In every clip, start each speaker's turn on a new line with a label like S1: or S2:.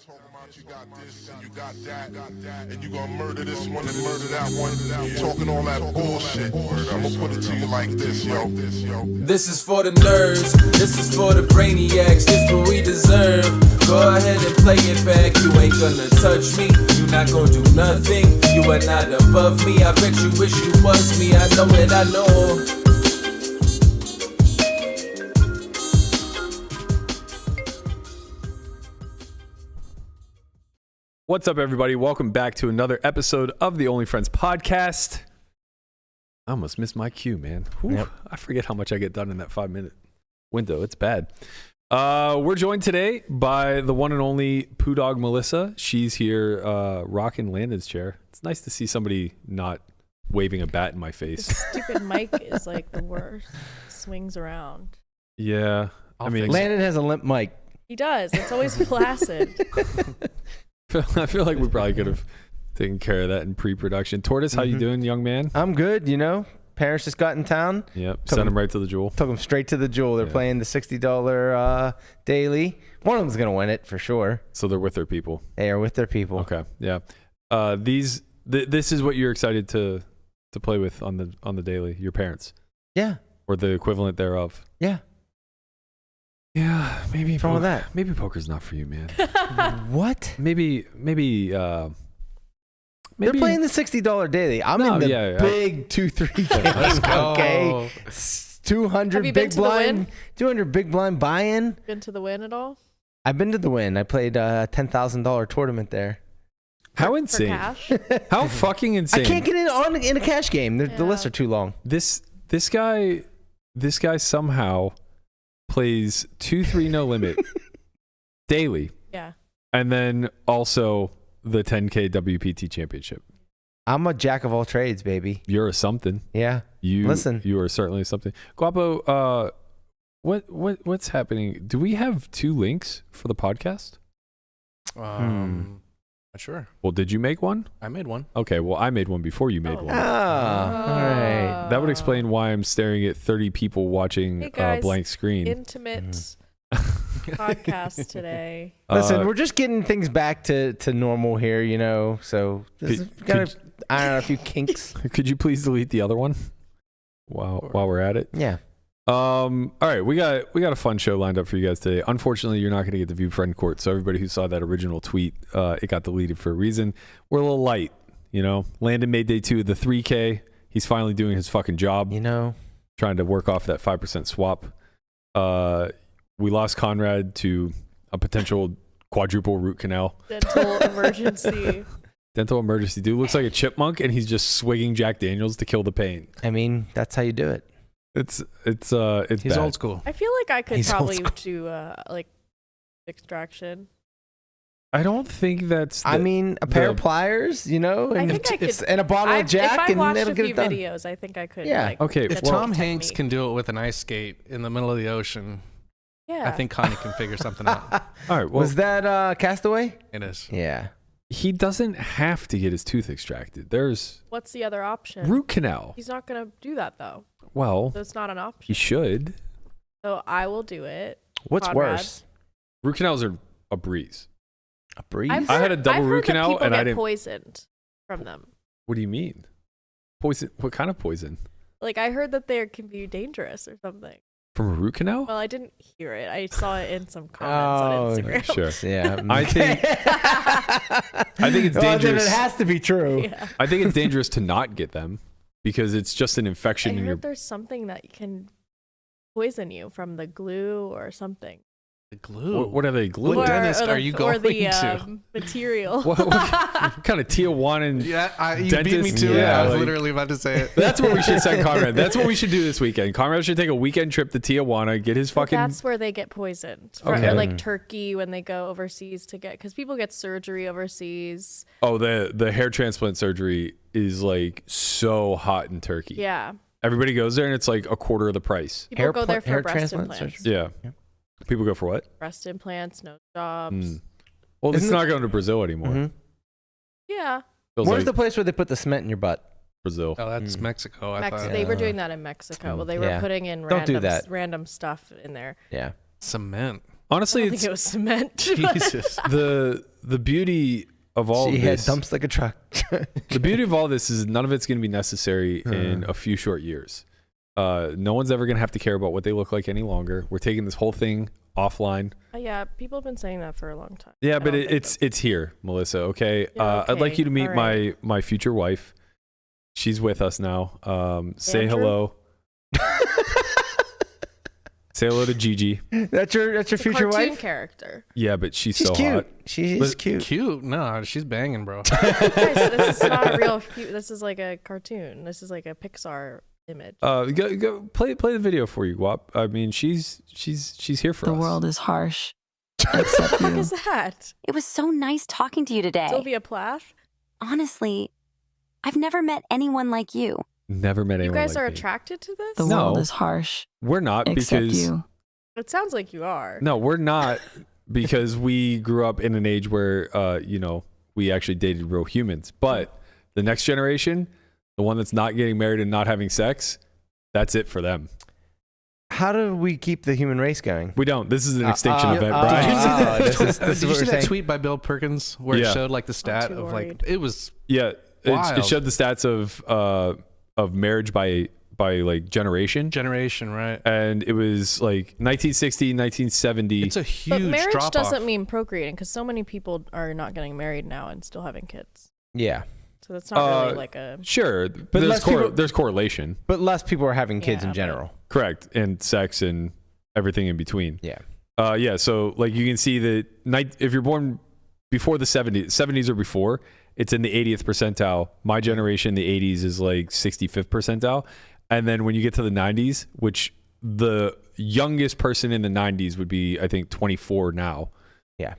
S1: Talking about you got this and you got that, and you gonna murder this one and murder that one. Talking all that bullshit. I'm gonna put it to you like this, yo.
S2: This is for the nerds, this is for the brainiacs, this what we deserve. Go ahead and play it back, you ain't gonna touch me, you not gonna do nothing, you are not above me. I bet you wish you was me, I know it, I know.
S3: What's up, everybody? Welcome back to another episode of the Only Friends podcast. I almost missed my cue, man. Yep. I forget how much I get done in that 5-minute window. It's bad. We're joined today by the one and only Poo Dog Melissa. She's here rocking Landon's chair. It's nice to see somebody not waving a bat in my face.
S4: This stupid mic is like the worst. Swings around.
S3: Yeah. I mean,
S5: Landon has a limp mic.
S4: He does. It's always flaccid.
S3: I feel like we probably could have taken care of that in pre-production. Tortoise, how you doing, young man?
S5: I'm good, you know. Parents just got in town.
S3: Yep, send them right to the Jewel.
S5: Took them straight to the Jewel. They're playing the $60 daily. One of them's going to win it for sure.
S3: So they're with their people.
S5: They are with their people.
S3: Okay, yeah. This is what you're excited to play with on the daily, your parents.
S5: Yeah.
S3: Or the equivalent thereof.
S5: Yeah.
S3: Yeah, maybe.
S5: What's wrong with that?
S3: Maybe poker's not for you, man.
S5: What?
S3: Maybe.
S5: They're playing the $60 daily. I'm in the big 2-3 game.
S3: Let's go.
S5: Okay. 200 big blind. 200 big blind buy-in.
S4: Been to the Win at all?
S5: I've been to the Win. I played a $10,000 tournament there.
S3: How insane?
S4: For cash?
S3: How fucking insane?
S5: I can't get in a cash game. The lists are too long.
S3: This guy somehow plays 2-3 no limit daily.
S4: Yeah.
S3: And then also the 10K WPT championship.
S5: I'm a jack of all trades, baby.
S3: You're a something.
S5: Yeah.
S3: You are certainly something. Guapo, what's happening? Do we have 2 links for the podcast?
S6: Sure.
S3: Well, did you make one?
S6: I made one.
S3: Okay, well, I made one before you made one.
S5: All right.
S3: That would explain why I'm staring at 30 people watching
S4: Hey guys,
S3: blank screen.
S4: Intimate podcast today.
S5: Listen, we're just getting things back to normal here, you know. So just iron out a few kinks.
S3: Could you please delete the other one while we're at it?
S5: Yeah.
S3: All right, we got a fun show lined up for you guys today. Unfortunately, you're not going to get the view friend court. So everybody who saw that original tweet, it got deleted for a reason. We're a little light, you know. Landon made day 2 of the 3K. He's finally doing his fucking job.
S5: You know,
S3: trying to work off that 5% swap. We lost Conrad to a potential quadruple root canal.
S4: Dental emergency.
S3: Dental emergency. Dude looks like a chipmunk, and he's just swigging Jack Daniels to kill the pain.
S5: I mean, that's how you do it.
S3: It's
S6: He's
S3: bad.
S6: old school.
S4: I feel like I could probably do like extraction.
S3: I don't think that's.
S5: I mean, a pair of pliers, you know, and
S4: I think I could,
S5: and a bottle of Jack,
S4: if I
S5: and
S4: watched
S5: it'll
S4: a
S5: get
S4: few
S5: it done.
S4: videos, I think I could.
S5: Yeah.
S4: Like,
S3: Okay.
S6: If Tom Hanks can do it with an ice skate in the middle of the ocean,
S4: yeah,
S6: I think Connie can figure something out.
S3: All right. Well,
S5: was that Castaway?
S6: It is.
S5: Yeah.
S3: he doesn't have to get his tooth extracted. There's
S4: what's the other option?
S3: root canal.
S4: He's not gonna do that though.
S3: Well,
S4: So it's not an option.
S3: he should.
S4: So I will do it.
S5: What's
S4: Conrad.
S5: worse?
S3: Root canals are a breeze.
S5: A breeze?
S3: I had a double
S4: I've
S3: root
S4: heard that
S3: canal,
S4: people
S3: and
S4: get
S3: I didn't.
S4: poisoned from them.
S3: What do you mean? Poison? What kind of poison?
S4: Like I heard that they can be dangerous or something.
S3: From a root canal?
S4: Well, I didn't hear it. I saw it in some comments on Instagram.
S3: Sure.
S5: Yeah.
S3: I think it's
S5: Well, then
S3: dangerous.
S5: it has to be true.
S4: Yeah.
S3: I think it's dangerous to not get them because it's just an
S4: I
S3: infection in your.
S4: heard there's something that can poison you from the glue or something.
S6: The glue.
S3: What are they? Glue?
S6: What dentist are you going
S4: or the,
S6: to?
S4: Material.
S3: What kind of Tijuana?
S6: Yeah, you
S3: dentist?
S6: beat me to it.
S3: Yeah,
S6: I was
S3: like-
S6: literally about to say it.
S3: That's what we should send Conrad. That's what we should do this weekend. Conrad should take a weekend trip to Tijuana, get his fucking.
S4: That's where they get poisoned.
S3: Okay.
S4: Or like Turkey when they go overseas to get, because people get surgery overseas.
S3: Oh, the hair transplant surgery is like so hot in Turkey.
S4: Yeah.
S3: Everybody goes there and it's like a quarter of the price.
S4: People go there for
S5: hair
S4: breast
S5: transplant
S4: implants.
S5: surgery?
S3: Yeah. People go for what?
S4: Breast implants, nose jobs.
S3: Well, it's
S5: Isn't
S3: not going to Brazil anymore.
S5: Mm-hmm.
S4: Yeah.
S3: Feels
S5: Where's
S3: like
S5: the place where they put the cement in your butt?
S3: Brazil.
S6: Oh, that's Mexico. I thought.
S4: They were doing that in Mexico. Well, they were
S5: Yeah.
S4: putting in
S5: Don't do that.
S4: random stuff in there.
S5: Yeah.
S6: Cement.
S3: Honestly,
S4: I don't think it was cement.
S6: Jesus.
S3: the beauty of all
S5: She
S3: of
S5: had
S3: this.
S5: dumps like a truck.
S3: The beauty of all this is none of it's going to be necessary in a few short years. No one's ever going to have to care about what they look like any longer. We're taking this whole thing offline.
S4: Yeah, people have been saying that for a long time.
S3: Yeah, but it's here, Melissa. Okay,
S4: Yeah,
S3: I'd like
S4: okay,
S3: you to meet
S4: all right.
S3: my future wife. She's with us now. Say
S4: Andrew?
S3: hello. Say hello to Gigi.
S5: That's your
S4: It's a
S5: future
S4: cartoon
S5: wife.
S4: character.
S3: Yeah, but she's
S5: She's
S3: so
S5: cute.
S3: hot.
S5: She's cute.
S6: Cute? No, she's banging, bro.
S4: Guys, this is not a real. This is like a cartoon. This is like a Pixar image.
S3: Go play the video for you, Guap. I mean, she's here for
S7: The
S3: us.
S7: world is harsh.
S4: What
S7: Except
S4: the fuck
S7: you.
S4: is that?
S8: It was so nice talking to you today.
S4: Sylvia Plath?
S8: Honestly, I've never met anyone like you.
S3: Never met
S4: You
S3: anyone
S4: guys
S3: like
S4: are
S3: me.
S4: attracted to this?
S7: The
S3: No.
S7: world is harsh.
S3: We're not
S7: Except
S3: because
S7: you.
S4: It sounds like you are.
S3: no, we're not because we grew up in an age where we actually dated real humans. But the next generation, the one that's not getting married and not having sex, that's it for them.
S5: How do we keep the human race going?
S3: We don't. This is an extinction event,
S5: oh,
S3: Brian.
S6: Did you see that,
S5: this is
S6: did
S5: what
S6: you
S5: we're
S6: see that
S5: saying.
S6: tweet by Bill Perkins where
S3: Yeah.
S6: it showed like the stat
S4: too
S6: of
S4: worried.
S6: like it was
S3: Yeah, it
S6: Wild.
S3: showed the stats of marriage by like generation,
S6: right?
S3: and it was like 1960, 1970.
S6: It's a
S4: But
S6: huge
S4: marriage
S6: drop
S4: doesn't
S6: off.
S4: mean procreating because so many people are not getting married now and still having kids.
S5: Yeah,
S4: So that's not really like a.
S3: Sure,
S5: But
S3: there's
S5: less people-
S3: there's correlation.
S5: but less people are having kids
S4: Yeah,
S5: in
S4: but-
S5: general.
S3: Correct, and sex and everything in between.
S5: Yeah.
S3: Yeah. So like you can see that if you're born before the 70s or before, it's in the 80th percentile. My generation, the 80s is like 65th percentile. And then when you get to the 90s, which the youngest person in the 90s would be, I think, 24 now.
S5: Yeah.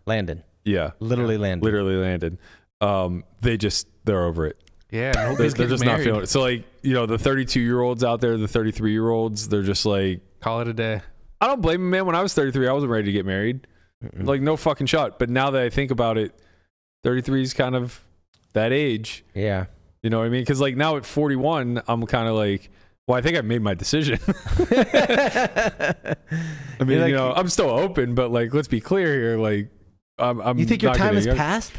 S5: Landon.
S3: Yeah.
S5: Literally Landon.
S3: Literally landed. They're over it.
S6: Yeah,
S3: They're
S6: nobody's
S3: just
S6: getting
S3: not
S6: married.
S3: feeling it. So like, the 32-year-olds out there, the 33-year-olds, they're just like,
S6: Call it a day.
S3: I don't blame him, man. When I was 33, I wasn't ready to get married. Like, no fucking shot. But now that I think about it, 33 is kind of that age.
S5: Yeah.
S3: You know what I mean? Because, like, now at 41, I'm kind of like, well, I think I've made my decision. I mean,
S5: You're like-
S3: I'm still open, but, like, let's be clear here. Like, I'm
S5: You think your
S3: not
S5: time
S3: getting
S5: has
S3: young.
S5: passed?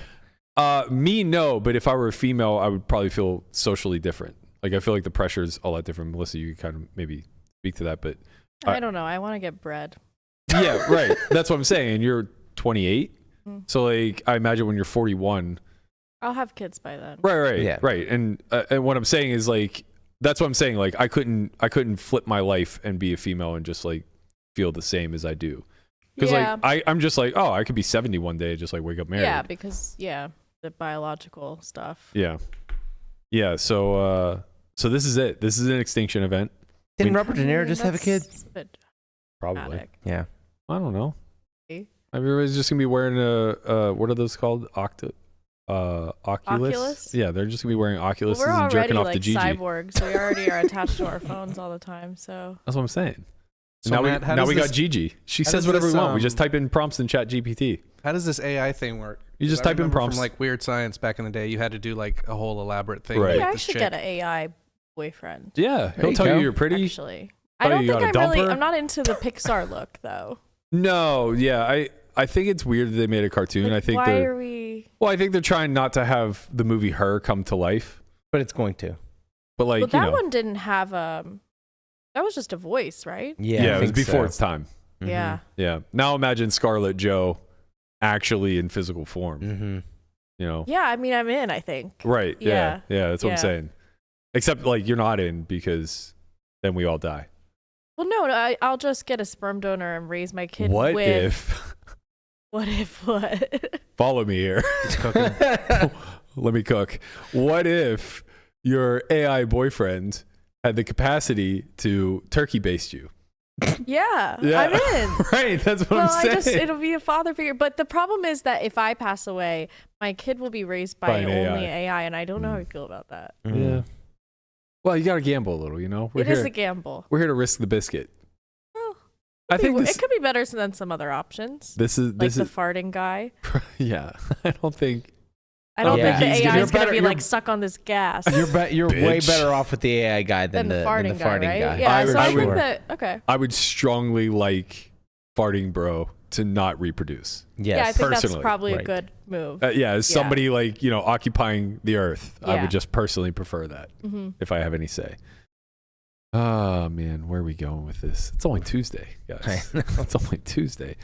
S3: Me, no. But if I were a female, I would probably feel socially different. Like, I feel like the pressure is a lot different. Melissa, you could kind of maybe speak to that. But
S4: I don't know. I want to get bred.
S3: yeah, right. That's what I'm saying. You're 28.
S4: Mm.
S3: So, like, I imagine when you're 41.
S4: I'll have kids by then.
S3: Right.
S5: Yeah.
S3: Right. And what I'm saying is, like, that's what I'm saying. Like, I couldn't flip my life and be a female and just, like, feel the same as I do. Because,
S4: Yeah.
S3: like, I'm just like, oh, I could be 70 one day and just, like, wake up married.
S4: Yeah, because the biological stuff.
S3: Yeah. Yeah. So this is it. This is an extinction event.
S5: Didn't Robert De Niro just have a kid?
S4: That's a bit
S3: Probably.
S4: dramatic.
S5: Yeah.
S3: I don't know.
S4: Okay.
S3: Everybody's just gonna be wearing a what are those called? Oculus?
S4: Oculus?
S3: Yeah, they're just gonna be wearing Oculuses
S4: Well, we're
S3: and
S4: already
S3: jerking off
S4: like
S3: to Gigi.
S4: cyborgs, so we already are attached to our phones all the time. So
S3: That's what I'm saying.
S6: So
S3: now
S6: Matt, how
S3: we
S6: does
S3: got
S6: this-
S3: Gigi. She
S6: how
S3: says
S6: does
S3: whatever
S6: this,
S3: we want. We just type in prompts in Chat GPT.
S6: How does this AI thing work?
S3: You just
S6: 'Cause I
S3: type in
S6: remember
S3: prompts.
S6: From like Weird Science back in the day, you had to do like a whole elaborate thing.
S3: Right.
S6: With
S4: maybe I
S6: this
S4: should
S6: chick.
S4: get an AI boyfriend.
S3: Yeah, he'll
S5: you
S3: tell
S5: go.
S3: you you're pretty.
S4: Actually,
S3: Oh,
S4: I don't
S3: you
S4: think
S3: got a
S4: I'm really.
S3: dumper?
S4: I'm not into the Pixar look though.
S3: No, yeah, I think it's weird that they made a cartoon.
S4: Like,
S3: I think
S4: why are we?
S3: well, I think they're trying not to have the movie Her come to life.
S5: But it's going to.
S3: But like,
S4: But that one didn't have That was just a voice, right?
S5: Yeah.
S3: yeah,
S5: I
S3: it was
S5: think
S3: before
S5: so.
S3: its time.
S5: Mhm.
S4: Yeah.
S3: Yeah. Now imagine Scarlett Joe actually in physical form.
S5: Mm-hmm.
S3: You know.
S4: Yeah. I mean, I'm in. I think.
S3: Right. Yeah.
S4: Yeah.
S3: Yeah. That's what I'm
S4: Yeah.
S3: saying. Except like you're not in because then we all die.
S4: Well, no. I'll just get a sperm donor and raise my kid.
S3: What
S4: with,
S3: if?
S4: What if what?
S3: Follow me here.
S6: He's cooking.
S3: Let me cook. What if your AI boyfriend had the capacity to turkey baste you?
S4: Yeah.
S3: Yeah.
S4: I'm in.
S3: Right. That's what
S4: Well,
S3: I'm saying.
S4: it'll be a father figure. But the problem is that if I pass away, my kid will be raised by
S3: an
S4: only
S3: AI.
S4: AI, and I don't know how I feel about that.
S3: Yeah. Well, you got to gamble a little, you know?
S4: It is a gamble.
S3: We're here to risk the biscuit.
S4: Well,
S3: I think
S4: it
S3: this,
S4: could be better than some other options,
S3: this is,
S4: like
S3: this
S4: the
S3: is,
S4: farting guy.
S3: yeah. I don't think,
S4: I don't
S5: Yeah.
S4: think
S3: He's
S4: the
S3: gonna-
S4: AI is going to
S5: You're
S4: be
S5: better-
S4: like suck on this gas.
S5: You're way
S3: Bitch.
S5: better off with the AI guy than
S4: than the farting,
S5: guy.
S4: guy, right?
S5: guy.
S4: Yeah,
S3: I
S4: so
S3: would-
S4: I
S3: I
S4: think
S3: would-
S4: that okay.
S3: I would strongly like farting bro to not reproduce.
S5: Yes.
S4: Yeah, I think that's
S3: personally.
S4: probably a
S5: Right.
S4: good move.
S3: As somebody like, occupying the earth, I
S4: Yeah.
S3: would just personally prefer that if I have any say. Oh man, where are we going with this? It's only Tuesday, guys. It's only Tuesday.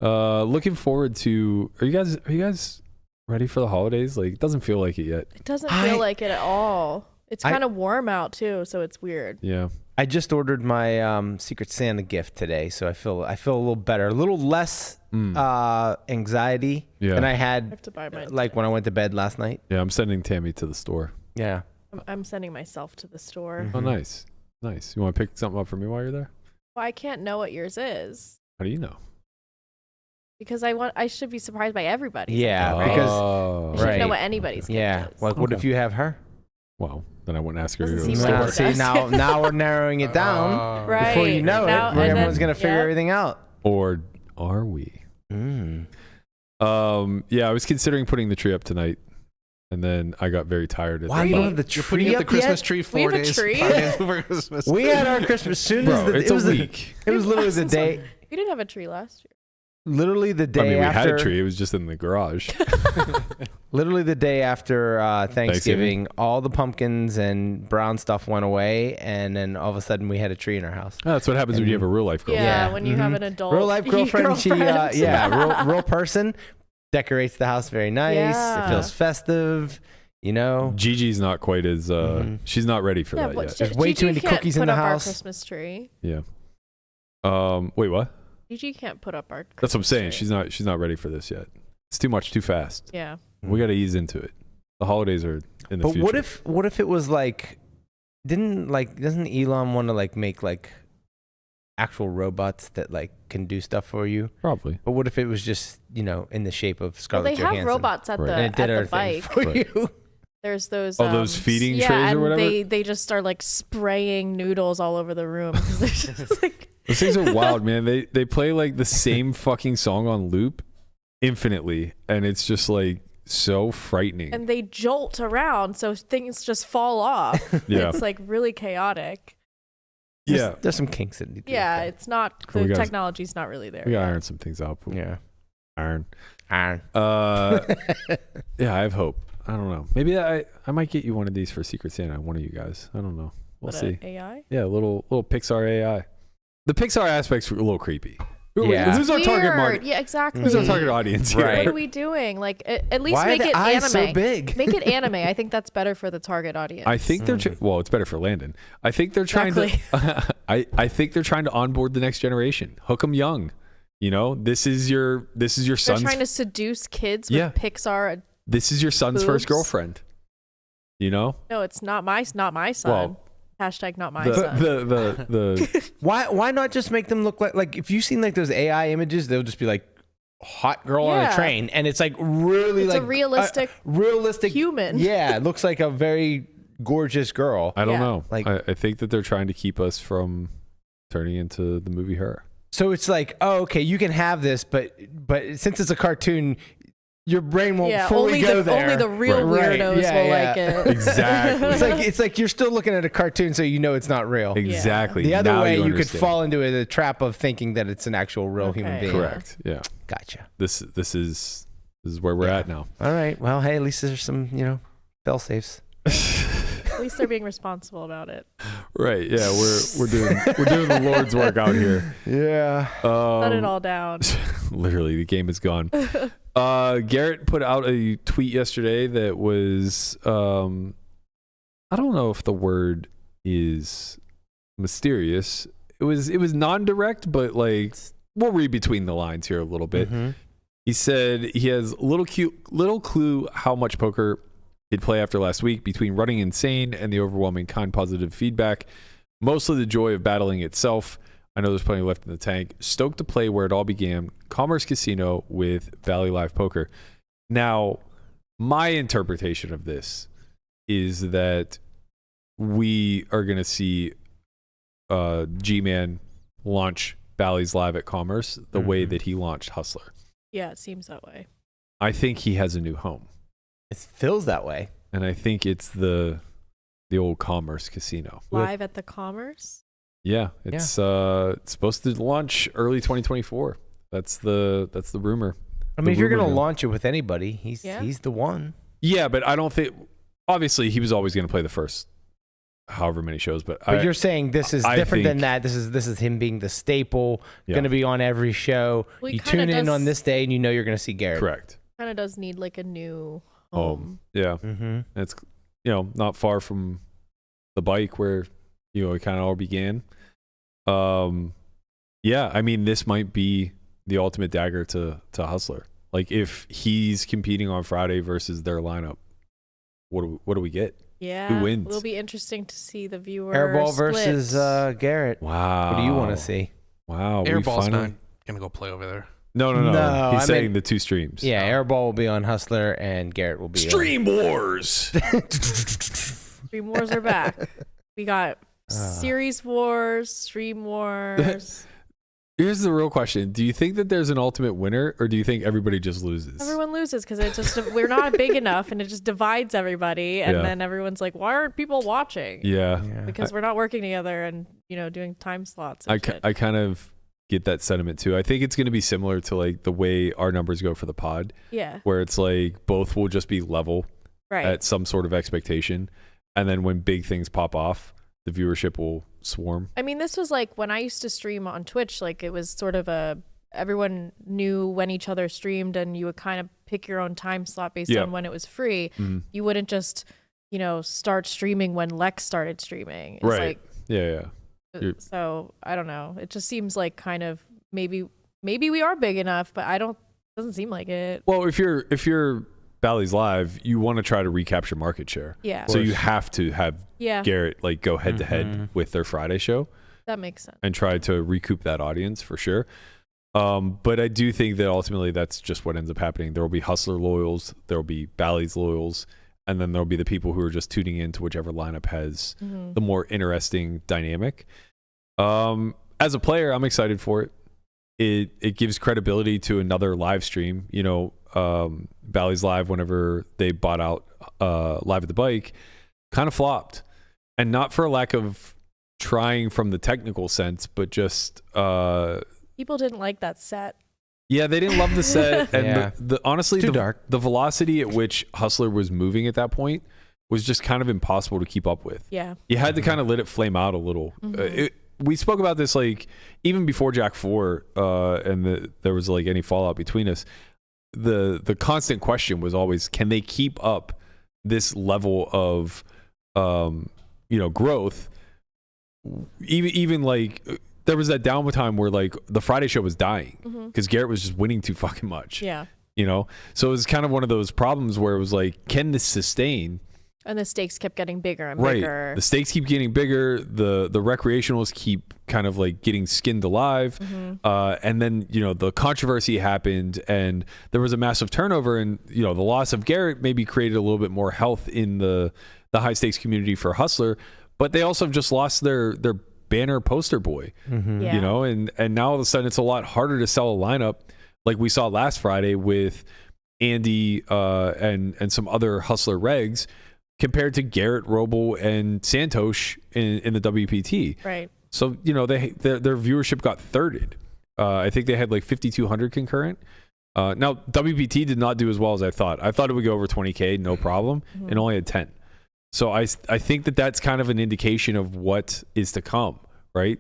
S3: Looking forward to. Are you guys ready for the holidays? Like, it doesn't feel like it yet.
S4: It doesn't feel like it at all. It's kind of warm out too, so it's weird.
S3: Yeah.
S5: I just ordered my Secret Santa gift today, so I feel a little better, a little less anxiety than I
S4: I
S5: had
S4: have to buy mine.
S5: like when I went to bed last night.
S3: Yeah, I'm sending Tammy to the store.
S5: Yeah.
S4: I'm sending myself to the store.
S3: Oh, nice. You want to pick something up for me while you're there?
S4: Well, I can't know what yours is
S3: How do you know?
S4: because I should be surprised by everybody.
S5: Yeah,
S4: right?
S5: because
S4: I should
S5: right.
S4: know what anybody's gift
S5: Yeah.
S4: is.
S5: Like, what if you have her?
S3: Well, then I wouldn't ask her to
S4: Doesn't
S3: go to the
S4: seem like
S3: store.
S4: it.
S5: See, now we're narrowing it down.
S4: Right.
S5: Before you know
S4: Now-
S5: it,
S4: and then-
S5: everyone's gonna figure
S4: yeah.
S5: everything out.
S3: Or are we?
S5: Mm.
S3: Yeah, I was considering putting the tree up tonight, and then I got very tired. At
S5: Why
S3: the
S5: you don't
S3: thought.
S5: have the
S6: You're putting
S5: tree
S6: up the
S5: up
S6: Christmas
S5: yet?
S6: tree
S4: We
S6: 4
S4: have a
S6: days.
S4: tree?
S6: 5 days before Christmas.
S5: We had our Christmas soon as
S3: Bro,
S5: the,
S3: it's
S5: it was
S3: a
S5: the-
S3: week.
S5: It was literally the day.
S4: We didn't have a tree last year.
S5: Literally the day
S3: I mean, we
S5: after.
S3: had a tree. It was just in the garage.
S5: Literally the day after Thanksgiving, all the pumpkins and brown stuff went away, and then all of a sudden we had a tree in our house.
S3: Oh, that's what happens when you have a real life girlfriend.
S4: Yeah, when you have an adult
S5: Real life girlfriend, real person, decorates the house very nice.
S4: Yeah.
S5: It feels festive, you know.
S3: Gigi's not quite as. She's not ready for
S4: Yeah,
S3: that
S4: but
S3: yet.
S5: There's way too many
S4: Gigi
S5: cookies
S4: can't
S5: in the
S4: put up our
S5: house.
S4: Christmas tree.
S3: Yeah. Wait, what?
S4: Gigi can't put up our Christmas
S3: That's what I'm saying.
S4: tree.
S3: She's not ready for this yet. It's too much, too fast.
S4: Yeah.
S3: We got to ease into it. The holidays are in the
S5: But
S3: future.
S5: what if it was like, doesn't Elon want to like make like actual robots that like can do stuff for you?
S3: Probably.
S5: But what if it was just, in the shape of
S4: Well,
S5: Scarlett
S4: they
S5: Johansson?
S4: have robots at
S3: Right.
S4: the
S5: and it
S4: at
S5: did
S4: the
S5: everything
S4: bike.
S5: for
S3: Right.
S5: you.
S4: There's those
S3: those feeding
S4: yeah,
S3: trays or
S4: and
S3: whatever?
S4: they just are like spraying noodles all over the room. 'Cause they're just like
S3: Those things are wild, man. They play like the same fucking song on loop infinitely, and it's just like so frightening.
S4: and they jolt around, so things just fall off.
S3: Yeah.
S4: It's like really chaotic.
S3: Yeah.
S5: There's some kinks that need to be
S4: Yeah,
S5: fixed.
S4: it's not
S3: We
S4: the
S3: gotta-
S4: technology's not really there.
S3: We got to
S4: yet.
S3: iron some things out.
S5: Yeah.
S3: Iron.
S5: Iron.
S3: Yeah, I have hope. I don't know. Maybe I might get you one of these for Secret Santa. One of you guys. I don't know. We'll
S4: What,
S3: see.
S4: AI?
S3: Yeah, little Pixar AI. The Pixar aspect's a little creepy.
S5: Yeah.
S3: Who's our target
S4: Weird.
S3: market?
S4: Yeah, exactly.
S3: Who's our target audience here?
S5: Right.
S4: What are we doing? Like, at least
S5: Why
S4: make
S5: are the
S4: it
S5: eyes
S4: anime.
S5: so big?
S4: Make it anime. I think that's better for the target audience.
S3: I think they're well. It's better for Landon. I think they're trying to. I think they're trying to onboard the next generation. Hook them young. This is your
S4: they're
S3: son's.
S4: trying to seduce kids with
S3: Yeah.
S4: Pixar.
S3: This is your son's first
S4: boobs.
S3: girlfriend.
S4: No, it's not my son.
S3: Well,
S4: Hashtag not my
S3: the,
S4: son.
S3: the
S5: Why not just make them look like if you've seen like those AI images, they'll just be like hot girl on a
S4: Yeah.
S5: train, and it's like really
S4: It's a
S5: like
S4: realistic
S5: human.
S4: human.
S5: Yeah, it looks like a very gorgeous girl.
S3: I don't
S4: Yeah.
S3: know.
S5: Like-
S3: I think that they're trying to keep us from turning into the movie Her.
S5: So it's like, oh, okay, you can have this, but since it's a cartoon, your brain won't
S4: Yeah,
S5: fully go there.
S4: only the real
S3: Right.
S4: weirdos
S5: Yeah,
S4: will
S5: yeah.
S4: like it.
S3: Exactly.
S5: It's like you're still looking at a cartoon, so you know it's not real.
S3: Exactly.
S5: The other
S3: Now
S5: way, you could
S3: understand.
S5: fall into the trap of thinking that it's an actual real human
S4: Okay.
S5: being.
S3: Correct. Yeah.
S5: Gotcha.
S3: This is where we're at now.
S5: All right. Well, hey, at least there's some, fail safes.
S4: At least they're being responsible about it.
S3: Right. Yeah. We're doing the Lord's work out here.
S5: Yeah.
S4: Shut it all down.
S3: Literally, the game is gone. Garrett put out a tweet yesterday that was I don't know if the word is mysterious. It was non-direct, but like we'll read between the lines here a little bit.
S5: Mm-hmm.
S3: He said he has little clue how much poker he'd play after last week between running insane and the overwhelming kind positive feedback. Mostly the joy of battling itself. I know there's plenty left in the tank. Stoked to play where it all began, Commerce Casino with Valley Live Poker. Now, my interpretation of this is that we are going to see G-Man launch Bally's Live at Commerce the way that he launched Hustler.
S4: Yeah, it seems that way.
S3: I think he has a new home.
S5: It feels that way.
S3: And I think it's the old Commerce Casino.
S4: Live at the Commerce?
S3: Yeah, it's supposed to launch early 2024. That's the rumor.
S5: I mean, if you're gonna launch it with anybody, he's the one.
S3: Yeah, but I don't think. Obviously, he was always going to play the first however many shows. But
S5: you're saying this is different than that. This is him being the staple, going to be on every show.
S4: Well,
S5: you tune in on this day, and you know you're going to see Garrett.
S3: Correct.
S4: Kind of does need like a new home.
S3: Yeah, it's not far from the bike where it kind of all began. Yeah, I mean, this might be the ultimate dagger to Hustler. Like, if he's competing on Friday versus their lineup, what do we get?
S4: Yeah,
S3: who wins?
S4: It'll be interesting to see the viewer
S5: Airball
S4: split.
S5: versus Garrett.
S3: Wow.
S5: What do you want to see?
S3: Wow.
S6: Airball's not gonna go play over there.
S3: No. He's saying the two streams.
S5: Yeah, Airball will be on Hustler and Garrett will be
S3: Stream Wars.
S4: Stream Wars are back. We got Series Wars, Stream Wars.
S3: Here's the real question. Do you think that there's an ultimate winner, or do you think everybody just loses?
S4: Everyone loses because it's just we're not big enough, and it just divides everybody, and then everyone's like, "Why aren't people watching?"
S3: Yeah.
S4: Because we're not working together and doing time slots. And
S3: I kind of get that sentiment too. I think it's going to be similar to like the way our numbers go for the pod.
S4: Yeah.
S3: Where it's like both will just be level at some sort of expectation, and then when big things pop off, the viewership will swarm.
S4: I mean, this was like when I used to stream on Twitch, like it was sort of everyone knew when each other streamed, and you would kind of pick your own time slot based on when it was free. You wouldn't just, start streaming when Lex started streaming. It's
S3: right. Yeah.
S4: So I don't know. It just seems like kind of maybe we are big enough, but doesn't seem like it.
S3: Well, if you're Bally's Live, you want to try to recapture market share.
S4: Yeah.
S3: So you have to have Garrett like go head to head with their Friday show.
S4: That makes sense.
S3: And try to recoup that audience for sure. But I do think that ultimately that's just what ends up happening. There will be Hustler loyals, there will be Bally's loyals, and then there'll be the people who are just tuning in to whichever lineup has the more interesting dynamic. As a player, I'm excited for it. It gives credibility to another live stream. Bally's Live, whenever they bought out Live at the Bike, kind of flopped, and not for a lack of trying from the technical sense, but just
S4: people didn't like that set.
S3: Yeah, they didn't love the set, and honestly,
S5: too dark.
S3: The velocity at which Hustler was moving at that point was just kind of impossible to keep up with.
S4: Yeah,
S3: you had to kind of let it flame out a little. We spoke about this like even before Jack 4, and there was like any fallout between us. The constant question was always, can they keep up this level of growth? Even like there was that downtime where like the Friday show was dying because Garrett was just winning too fucking much.
S4: Yeah.
S3: So it was kind of one of those problems where it was like, can this sustain?
S4: And the stakes kept getting bigger and bigger.
S3: The stakes keep getting bigger. The recreationals keep kind of like getting skinned alive. And then, the controversy happened and there was a massive turnover, and, the loss of Garrett maybe created a little bit more health in the high stakes community for Hustler, but they also have just lost their banner poster boy, and now all of a sudden it's a lot harder to sell a lineup like we saw last Friday with Andy and some other Hustler regs, compared to Garrett, Roble, and Santosh in the WPT.
S4: Right.
S3: So, their viewership got thirded. I think they had like 5,200 concurrent. Now, WPT did not do as well as I thought. I thought it would go over 20K, no problem, and only had 10. So I think that that's kind of an indication of what is to come, right?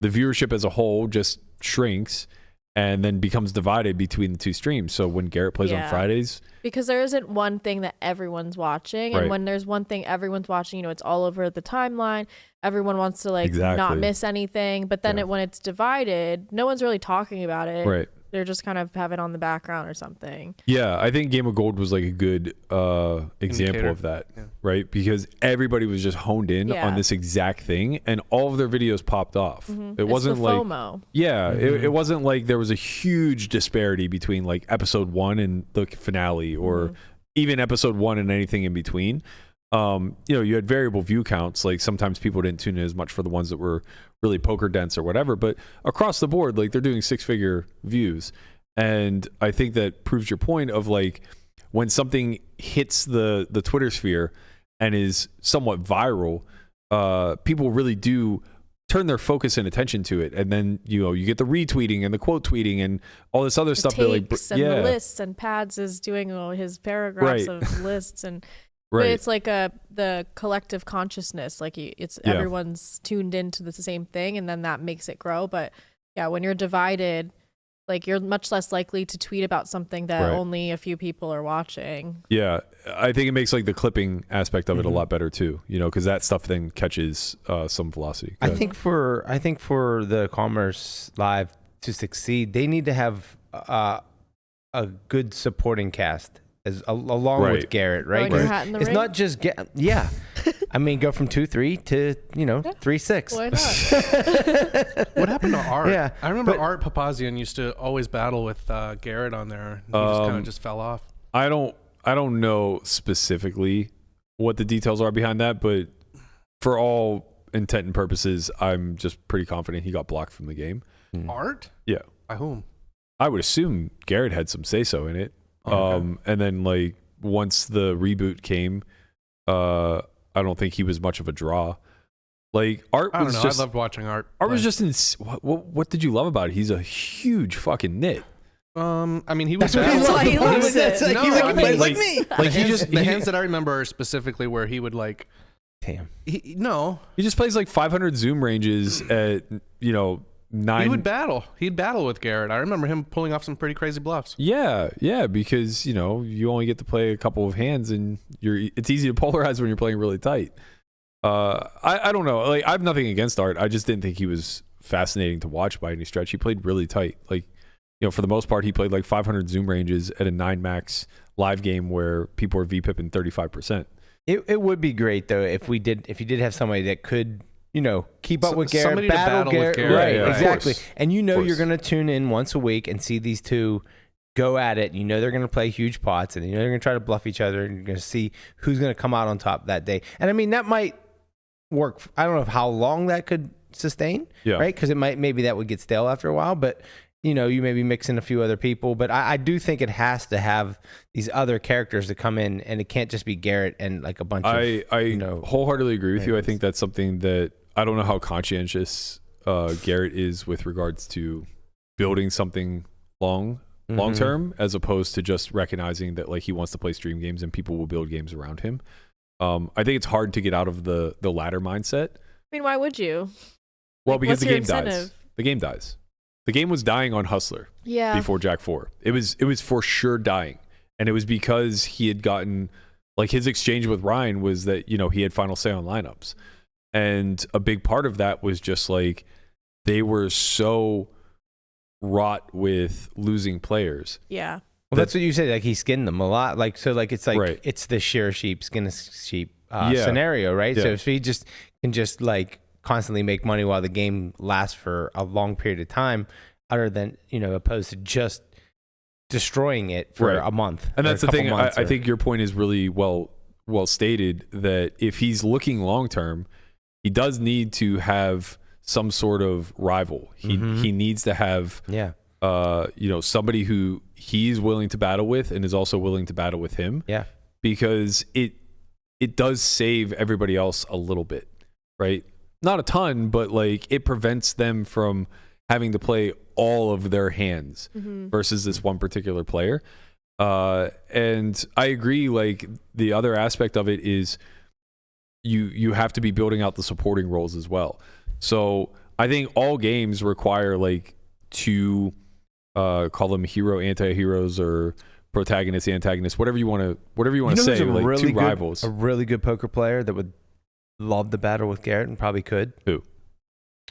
S3: The viewership as a whole just shrinks and then becomes divided between the two streams. So when Garrett plays on Fridays,
S4: because there isn't one thing that everyone's watching, and when there's one thing everyone's watching, it's all over the timeline. Everyone wants to not miss anything, but then when it's divided, no one's really talking about it.
S3: Right.
S4: They're just kind of have it on the background or something.
S3: Yeah, I think Game of Gold was like a good example of that, right? Because everybody was just honed in on this exact thing, and all of their videos popped off. It wasn't like
S4: FOMO.
S3: Yeah, it wasn't like there was a huge disparity between like episode 1 and the finale, or even episode 1 and anything in between. You had variable view counts. Like sometimes people didn't tune in as much for the ones that were really poker dense or whatever, but across the board, like they're doing 6-figure views. And I think that proves your point of like when something hits the Twitter sphere and is somewhat viral, people really do turn their focus and attention to it, and then you get the retweeting and the quote tweeting and all this other stuff that like
S4: the lists, and Pads is doing all his paragraphs of lists, and but it's like the collective consciousness, like everyone's tuned into the same thing, and then that makes it grow. But yeah, when you're divided, like you're much less likely to tweet about something that only a few people are watching. Yeah,
S3: I think it makes like the clipping aspect of it a lot better too, because that stuff then catches some velocity.
S5: I think for the Commerce Live to succeed, they need to have a good supporting cast along with Garrett, right?
S4: Your hat in the
S5: it's
S4: ring?
S5: not just I mean, go from 2-3 to 3-6.
S4: Why not?
S6: What happened to Art?
S5: Yeah,
S6: I remember Art Papazian used to always battle with Garrett on there. He just kind of fell off.
S3: I don't know specifically what the details are behind that, but for all intent and purposes, I'm just pretty confident he got blocked from the game.
S6: Art?
S3: Yeah.
S6: By whom?
S3: I would assume Garrett had some say-so in it. And then like once the reboot came, I don't think he was much of a draw. Like Art was just,
S6: I loved watching Art.
S3: Art was just in. What did you love about it? He's a huge fucking nit.
S6: I mean, he was.
S4: That's why he loves it.
S5: Like me.
S6: Like the hands that I remember specifically where he would like.
S5: Damn.
S3: He just plays like 500 zoom ranges at 9.
S6: He would battle. He'd battle with Garrett. I remember him pulling off some pretty crazy bluffs.
S3: Yeah, because you only get to play a couple of hands, and it's easy to polarize when you're playing really tight. I don't know. Like I have nothing against Art. I just didn't think he was fascinating to watch by any stretch. He played really tight. Like for the most part, he played like 500 zoom ranges at a 9 max live game where people were VPIPing 35%.
S5: It would be great though if you did have somebody that could keep up with Garrett,
S6: somebody to battle with Garrett.
S5: Right,
S3: Yeah,
S5: exactly. And you're going to tune in once a week and see these two go at it. They're going to play huge pots, and they're going to try to bluff each other, and you're going to see who's going to come out on top that day. And I mean, that might work. I don't know how long that could sustain, right? Because maybe that would get stale after a while, but you may be mixing a few other people. But I do think it has to have these other characters to come in, and it can't just be Garrett and like a bunch of.
S3: I wholeheartly agree with you. I think that's something that I don't know how conscientious Garrett is with regards to building something long term, as opposed to just recognizing that like he wants to play stream games and people will build games around him. I think it's hard to get out of the latter mindset.
S4: I mean, why would you?
S3: Well, because the game dies. The game dies. The game was dying on Hustler before Jack 4. It was for sure dying. And it was because he had gotten, like his exchange with Ryan was that, he had final say on lineups. And a big part of that was just like they were so wrought with losing players.
S4: Yeah.
S5: Well, that's what you said. Like he skinned them a lot. Like so, like it's like it's the shear sheep skin a sheep scenario, right? So if he just can just like constantly make money while the game lasts for a long period of time, other than opposed to just destroying it for a month.
S3: And that's the thing. I think your point is really well stated. That if he's looking long term, he does need to have some sort of rival. He needs to have somebody who he's willing to battle with and is also willing to battle with him. Yeah. Because it does save everybody else a little bit, right? Not a ton, but like it prevents them from having to play all of their hands versus this one particular player. And I agree, like the other aspect of it is you have to be building out the supporting roles as well. So I think all games require like two call them hero anti-heroes or protagonist antagonist, whatever you want to say, like really two rivals.
S5: A really good poker player that would love the battle with Garrett and probably could.
S3: Who?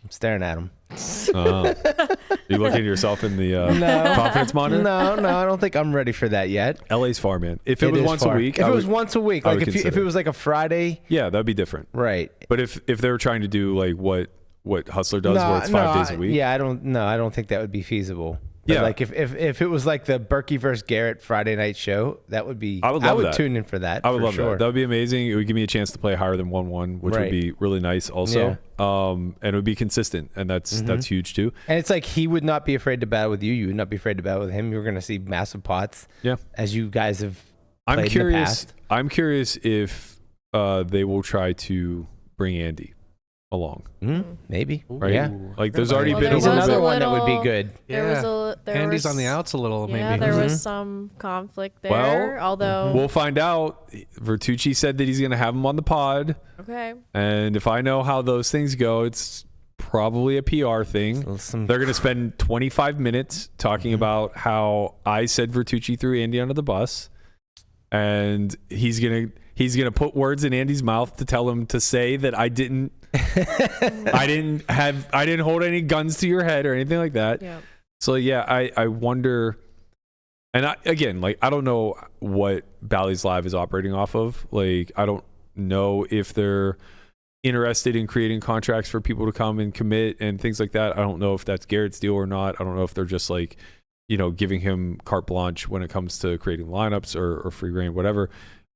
S5: I'm staring at him.
S3: You looking at yourself in the confidence monitor?
S5: No, I don't think I'm ready for that yet.
S3: LA's far, man. If it was once a week,
S5: if it was once a week, like if it was like a Friday,
S3: yeah, that'd be different,
S5: right?
S3: But if they were trying to do like what Hustler does, where it's 5 days a week,
S5: I don't think that would be feasible. But like if it was like the Berkey versus Garrett Friday night show, that would be. I would tune in for that.
S3: I would love that. That would be amazing. It would give me a chance to play higher than 1-1, which would be really nice also. Yeah. And it would be consistent, and that's huge too.
S5: And it's like he would not be afraid to battle with you. You would not be afraid to battle with him. You're going to see massive pots. Yeah, as you guys have played in the past.
S3: I'm curious if they will try to bring Andy along.
S5: Maybe.
S3: Right?
S5: Yeah.
S3: Like there's already
S4: Well,
S3: been
S4: there
S5: He's
S4: was
S5: another
S4: a
S5: one that would be
S4: little-
S5: good.
S6: Yeah. Andy's on the outs a little,
S4: Yeah,
S6: maybe.
S4: there was some conflict there.
S3: Well,
S4: although,
S3: we'll find out. Vertucci said that he's going to have him on the pod.
S4: okay,
S3: And if I know how those things go, it's probably a PR thing. They're going to spend 25 minutes talking about how I said Vertucci threw Andy under the bus. And he's going to put words in Andy's mouth to tell him to say that I didn't hold any guns to your head or anything like that.
S4: yeah.
S3: So yeah, I wonder, and I don't know what Bally's Live is operating off of. Like, I don't know if they're interested in creating contracts for people to come and commit and things like that. I don't know if that's Garrett's deal or not. I don't know if they're just like, giving him carte blanche when it comes to creating lineups or free reign, whatever.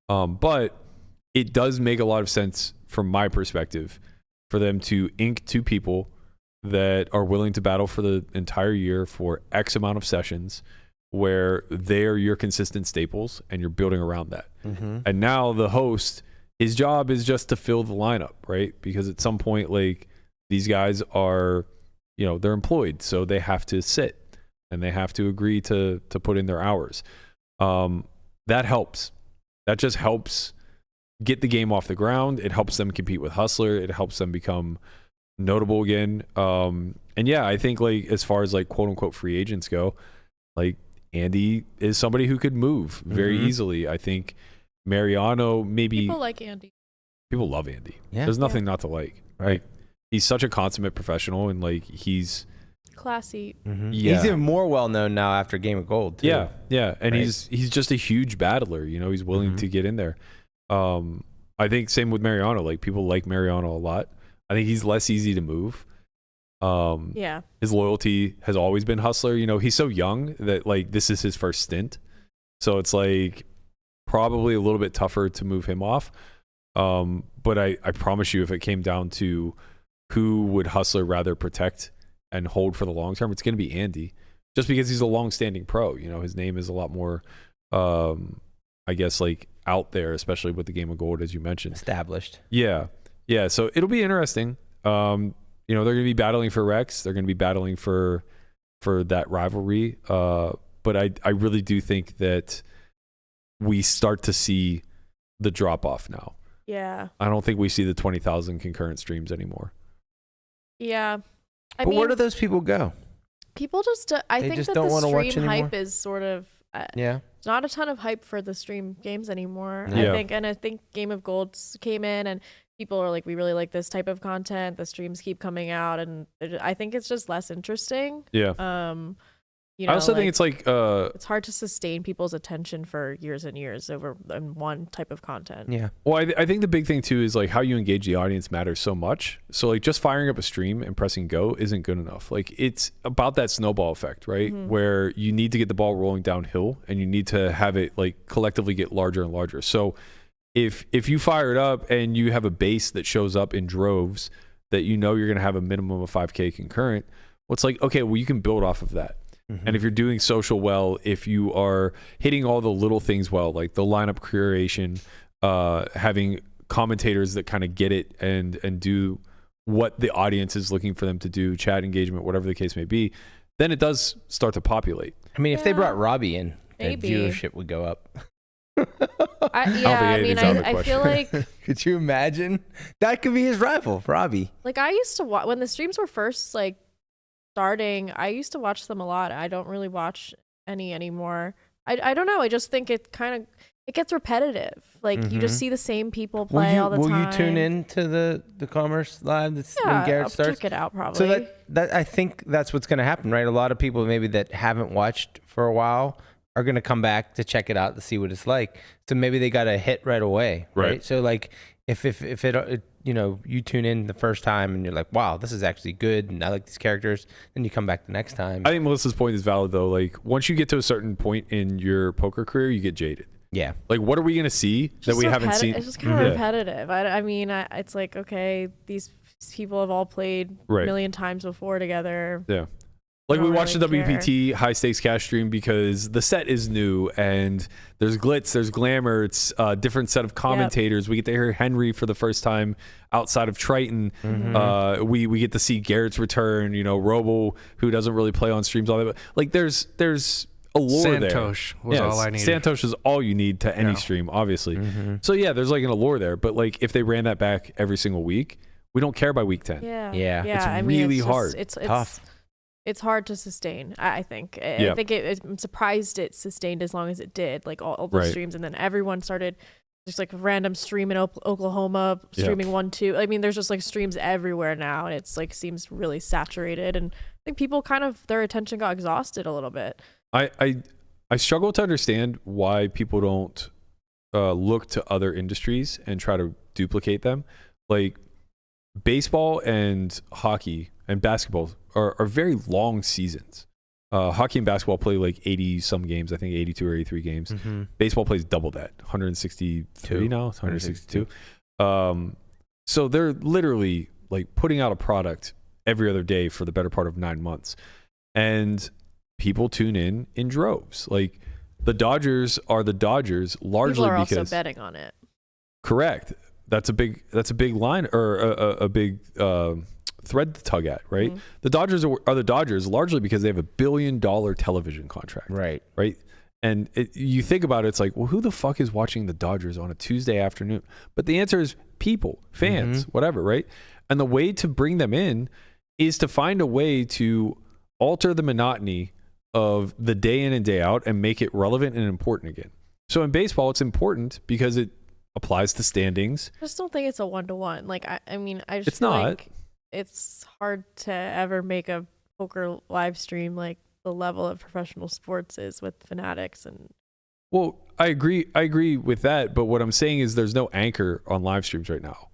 S3: But it does make a lot of sense from my perspective for them to ink two people that are willing to battle for the entire year for X amount of sessions where they are your consistent staples and you're building around that. And now the host, his job is just to fill the lineup, right? Because at some point, like, these guys are, they're employed, so they have to sit and they have to agree to put in their hours. That helps. That just helps get the game off the ground. It helps them compete with Hustler. It helps them become notable again. And yeah, I think, like, as far as like quote unquote free agents go, like, Andy is somebody who could move very easily. I think Mariano, maybe
S4: People like Andy.
S3: people love Andy.
S5: Yeah.
S3: There's nothing not to like. Right. He's such a consummate professional, and like he's
S4: Classy.
S3: yeah.
S5: He's even more well known now after Game of Gold, too.
S3: Yeah, and
S5: Right.
S3: he's just a huge battler. He's willing to get in there. I think same with Mariano. Like, people like Mariano a lot. I think he's less easy to move.
S4: Yeah.
S3: His loyalty has always been Hustler. He's so young that like this is his first stint, so it's like probably a little bit tougher to move him off. But I promise you, if it came down to who would Hustler rather protect and hold for the long term, it's going to be Andy, just because he's a long-standing pro. His name is a lot more, I guess, like out there, especially with the Game of Gold, as you mentioned.
S5: Established.
S3: Yeah. So it'll be interesting. They're going to be battling for Rex. They're going to be battling for that rivalry. But I really do think that we start to see the drop off now.
S4: Yeah.
S3: I don't think we see the 20,000 concurrent streams anymore.
S4: Yeah. I
S5: But
S4: mean,
S5: where do those people go?
S4: people just, I
S5: They
S4: think
S5: just
S4: that
S5: don't
S4: the
S5: wanna watch
S4: stream
S5: anymore?
S4: hype is sort of,
S5: Yeah.
S4: not a ton of hype for the stream games anymore.
S3: Yeah.
S4: I think Game of Gold came in and people are like, we really like this type of content. The streams keep coming out, and I think it's just less interesting.
S3: Yeah.
S4: I
S3: also think it's like
S4: it's hard to sustain people's attention for years and years over in one type of content.
S5: Yeah.
S3: well, I think the big thing too is like how you engage the audience matters so much. So like just firing up a stream and pressing go isn't good enough. Like, it's about that snowball effect, right? Where you need to get the ball rolling downhill and you need to have it like collectively get larger and larger. So if you fire it up and you have a base that shows up in droves that you're going to have a minimum of 5K concurrent, well, it's like, okay, well, you can build off of that. And if you're doing social well, if you are hitting all the little things well, like the lineup curation, having commentators that kind of get it and do what the audience is looking for them to do, chat engagement, whatever the case may be, then it does start to populate.
S5: I mean, if they brought Robbie in, then
S4: Maybe.
S5: viewership would go up.
S4: I feel like
S5: Could you imagine? That could be his rival, Robbie.
S4: I used to watch when the streams were first like starting. I used to watch them a lot. I don't really watch any anymore. I don't know. I just think it gets repetitive. Like, you just see the same people play all the time.
S5: Will you tune in to the Commerce Live that's when
S4: Yeah,
S5: Garrett
S4: I'll
S5: starts?
S4: check it out probably.
S5: So that I think that's what's going to happen, right? A lot of people maybe that haven't watched for a while are going to come back to check it out to see what it's like. So maybe they got a hit right away, right? So like if it you tune in the first time and you're like, wow, this is actually good and I like these characters, then you come back the next time.
S3: I think Melissa's point is valid though. Like, once you get to a certain point in your poker career, you get jaded.
S5: Yeah.
S3: Like, what are we going to see that we haven't seen?
S4: It's just kind of repetitive. I mean, it's like, okay, these people have all played a million times before together.
S3: Yeah. Like we
S4: don't
S3: watched
S4: really
S3: the WPT high stakes cash stream because the set is new and there's glitz, there's glamour, it's a different set of commentators. We get to hear Henry for the first time outside of Triton. We get to see Garrett's return, Robo, who doesn't really play on streams all that. Like there's a lore there.
S6: Santosh was all I needed.
S3: Santosh is all you need to any stream, obviously. So yeah, there's like an allure there. But like if they ran that back every single week, we don't care by week 10.
S5: Yeah.
S3: It's really hard.
S4: It's
S5: tough.
S4: It's hard to sustain. I think.
S3: Yeah.
S4: I think I'm surprised it sustained as long as it did. Like all the streams, and then everyone started just like random stream in Oklahoma, streaming 1-2. I mean, there's just like streams everywhere now, and it's like seems really saturated. And I think people their attention got exhausted a little bit.
S3: I struggle to understand why people don't look to other industries and try to duplicate them. Like baseball and hockey and basketball are very long seasons. Hockey and basketball play like 80 some games, I think 82 or 83 games. Baseball plays double that, 163 now, 162. So they're literally like putting out a product every other day for the better part of 9 months. And people tune in droves. Like the Dodgers are the Dodgers largely
S4: people are
S3: because
S4: also betting on it.
S3: Correct. That's a big line or a big thread to tug at, right? The Dodgers are the Dodgers largely because they have $1 billion television contract.
S5: Right.
S3: And you think about it, it's like, well, who the fuck is watching the Dodgers on a Tuesday afternoon? But the answer is people, fans, whatever, right? And the way to bring them in is to find a way to alter the monotony of the day in and day out and make it relevant and important again. So in baseball, it's important because it applies to standings.
S4: I just don't think it's a 1-to-1. Like, I mean, I just
S3: it's
S4: feel
S3: not.
S4: like it's hard to ever make a poker live stream like the level of professional sports is with fanatics. And
S3: well, I agree with that. But what I'm saying is there's no anchor on live streams right now.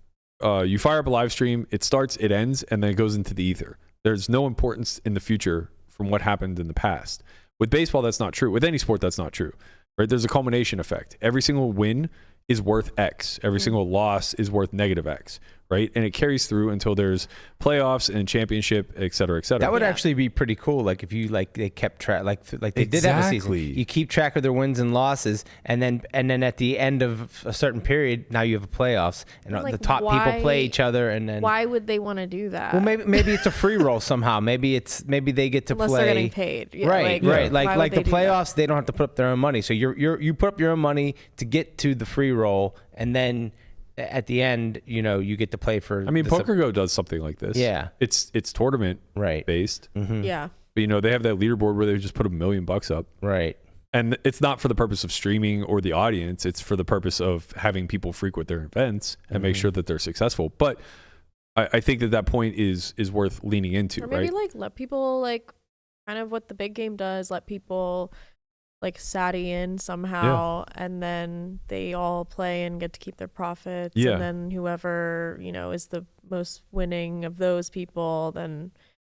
S3: You fire up a live stream, it starts, it ends, and then it goes into the ether. There's no importance in the future from what happened in the past. With baseball, that's not true. With any sport, that's not true, right? There's a culmination effect. Every single win is worth X. Every single loss is worth negative X, right? And it carries through until there's playoffs and championship, et cetera, et cetera.
S5: That would actually be pretty cool. Like if you they kept track, like they did have a season. You keep track of their wins and losses, and then at the end of a certain period, now you have a playoffs, and
S4: like,
S5: the top people play each other, and then
S4: why would they want to do that?
S5: Well, maybe it's a free roll somehow. Maybe they get to
S4: unless
S5: play.
S4: they're getting paid. Yeah,
S5: right. Like the playoffs, they don't have to put up their own money. So you put up your own money to get to the free roll, and then at the end, you get to play for.
S3: I mean, PokerGo does something like this.
S5: Yeah,
S3: it's tournament based.
S4: Yeah,
S3: but they have that leaderboard where they just put $1 million up.
S5: Right.
S3: And it's not for the purpose of streaming or the audience. It's for the purpose of having people frequent their events and make sure that they're successful. But I think that point is worth leaning into.
S4: or maybe
S3: right?
S4: let people kind of what the big game does. Let people Sadie in somehow, and then they all play and get to keep their profits. And then whoever is the most winning of those people, and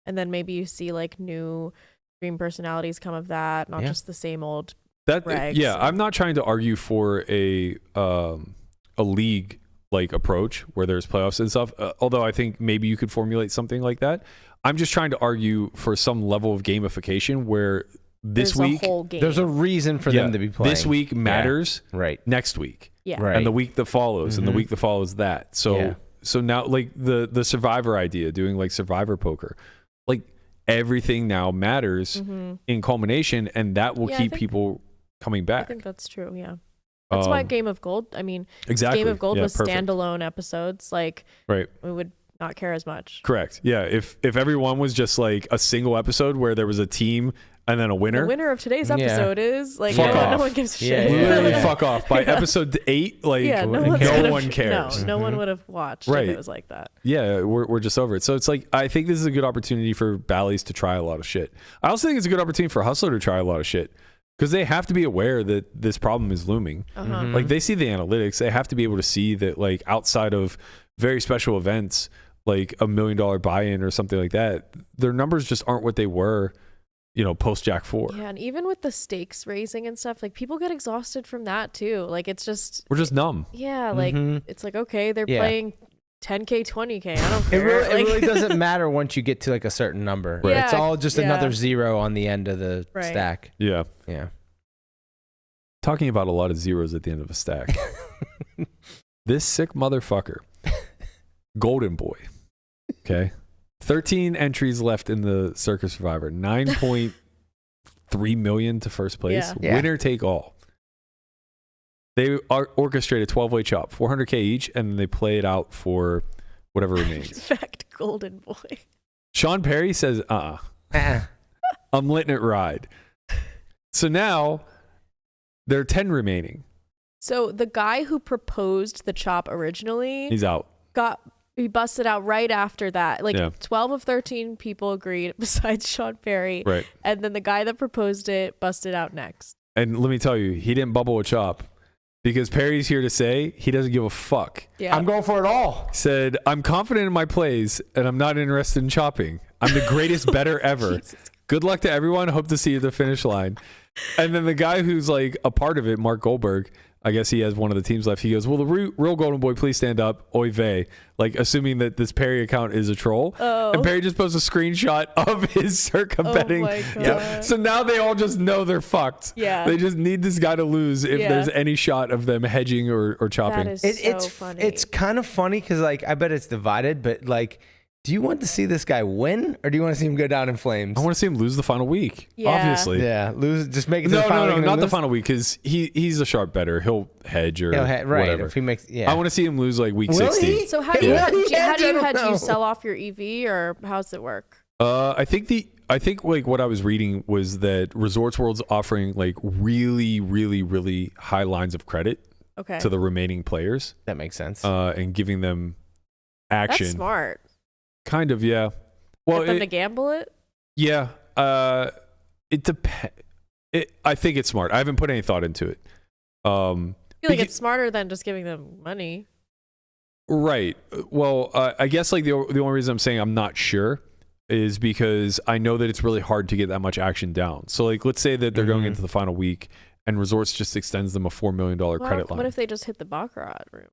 S4: then maybe you see new stream personalities come of that, not just the same old regs.
S3: I'm not trying to argue for a league approach where there's playoffs and stuff, although I think maybe you could formulate something like that. I'm just trying to argue for some level of gamification where this week
S5: there's a reason for them to be playing.
S3: This week matters next week, and the week that follows, and the week that follows that. So now the Survivor idea, doing Survivor poker, everything now matters in culmination, and that will keep people coming back.
S4: I think that's true. Yeah. That's why Game of Gold. I mean,
S3: exactly.
S4: Game of Gold was
S3: perfect.
S4: Standalone episodes. We would not care as much.
S3: Correct. Yeah. If everyone was just a single episode where there was a team and then a winner.
S4: The winner of today's episode is
S3: no
S4: one gives a shit.
S3: Literally fuck off. By episode 8, no one cares.
S4: No one would have watched if it was like that.
S3: Yeah, we're just over it. So it's I think this is a good opportunity for Bally's to try a lot of shit. I also think it's a good opportunity for Hustler to try a lot of shit. Because they have to be aware that this problem is looming. They see the analytics. They have to be able to see that outside of very special events, $1 million buy-in or something like that, their numbers just aren't what they were, post Jack 4.
S4: Yeah, and even with the stakes raising and stuff, people get exhausted from that too. It's just...
S3: We're just numb.
S4: Yeah, it's okay, they're playing 10K, 20K. I don't care.
S5: It really doesn't matter once you get to like a certain number.
S4: Right.
S5: It's all just
S4: Yeah.
S5: another zero on the end of the stack.
S3: Yeah.
S5: Yeah.
S3: Talking about a lot of zeros at the end of a stack. This sick motherfucker, Golden Boy. Okay. 13 entries left in the Circa Survivor. 9.3 million to first place.
S4: Yeah.
S3: Winner take all. They orchestrate a 12-way chop, 400K each, and then they play it out for whatever remains.
S4: Fact, Golden Boy.
S3: Sean Perry says, I'm letting it ride. So now there are 10 remaining.
S4: So the guy who proposed the chop originally,
S3: He's out.
S4: he busted out right after that. Like
S3: Yeah.
S4: 12 of 13 people agreed besides Sean Perry.
S3: Right.
S4: And then the guy that proposed it busted out next.
S3: And let me tell you, he didn't bubble a chop because Perry's here to say he doesn't give a fuck.
S4: Yeah.
S5: I'm going for it all.
S3: Said, I'm confident in my plays and I'm not interested in chopping. I'm the greatest better ever.
S4: Jesus.
S3: Good luck to everyone. Hope to see you at the finish line. And then the guy who's like a part of it, Mark Goldberg, I guess he has one of the teams left. He goes, will the real Golden Boy please stand up? Oy vey. Like assuming that this Perry account is a troll.
S4: Oh.
S3: And Perry just posts a screenshot of his Circa betting.
S4: my God.
S3: So now they all just know they're fucked.
S4: Yeah.
S3: They just need this guy to lose if
S4: Yeah.
S3: there's any shot of them hedging or chopping.
S4: That is so funny.
S5: It's kind of funny because like I bet it's divided, but like, do you want to see this guy win or do you want to see him go down in flames?
S3: I want to see him lose the final week.
S4: Yeah.
S3: Obviously.
S5: Yeah, lose. Just make it to
S3: No,
S5: the final.
S3: no,
S5: and
S3: not the
S5: lose?
S3: final week because he's a sharp better. He'll hedge or
S5: Right.
S3: whatever.
S5: If he makes, yeah.
S3: I want to see him lose like week
S5: Will
S3: 60.
S5: he?
S4: So how do you
S5: Yeah.
S4: hedge? How do
S5: I
S4: you
S5: don't
S4: hedge?
S5: know.
S4: You sell off your EV or how's it work?
S3: I think like what I was reading was that Resorts World's offering like really, really, really high lines of credit
S4: Okay.
S3: to the remaining players,
S5: That makes sense.
S3: and giving them action.
S4: That's smart.
S3: Kind of, yeah. Well,
S4: Get them to gamble it?
S3: yeah. It depends. I think it's smart. I haven't put any thought into it.
S4: I feel like
S3: Beca-
S4: it's smarter than just giving them money.
S3: Right. Well, I guess like the only reason I'm saying I'm not sure is because I know that it's really hard to get that much action down. So like, let's say that they're going into the final week and Resorts just extends them a $4 million credit line.
S4: What if they just hit the baccarat room?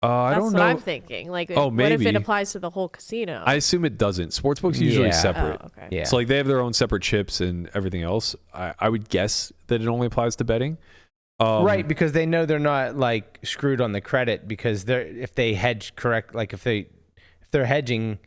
S3: I
S4: That's
S3: don't
S4: what
S3: know.
S4: I'm thinking. Like,
S3: Oh,
S4: what if
S3: maybe.
S4: it applies to the whole casino?
S3: I assume it doesn't. Sportsbooks usually
S5: Yeah.
S3: separate.
S4: Oh, okay.
S5: yeah.
S3: So like they have their own separate chips and everything else. I would guess that it only applies to betting.
S5: Right, because they know they're not like screwed on the credit because if they hedge correct, like if they're hedging,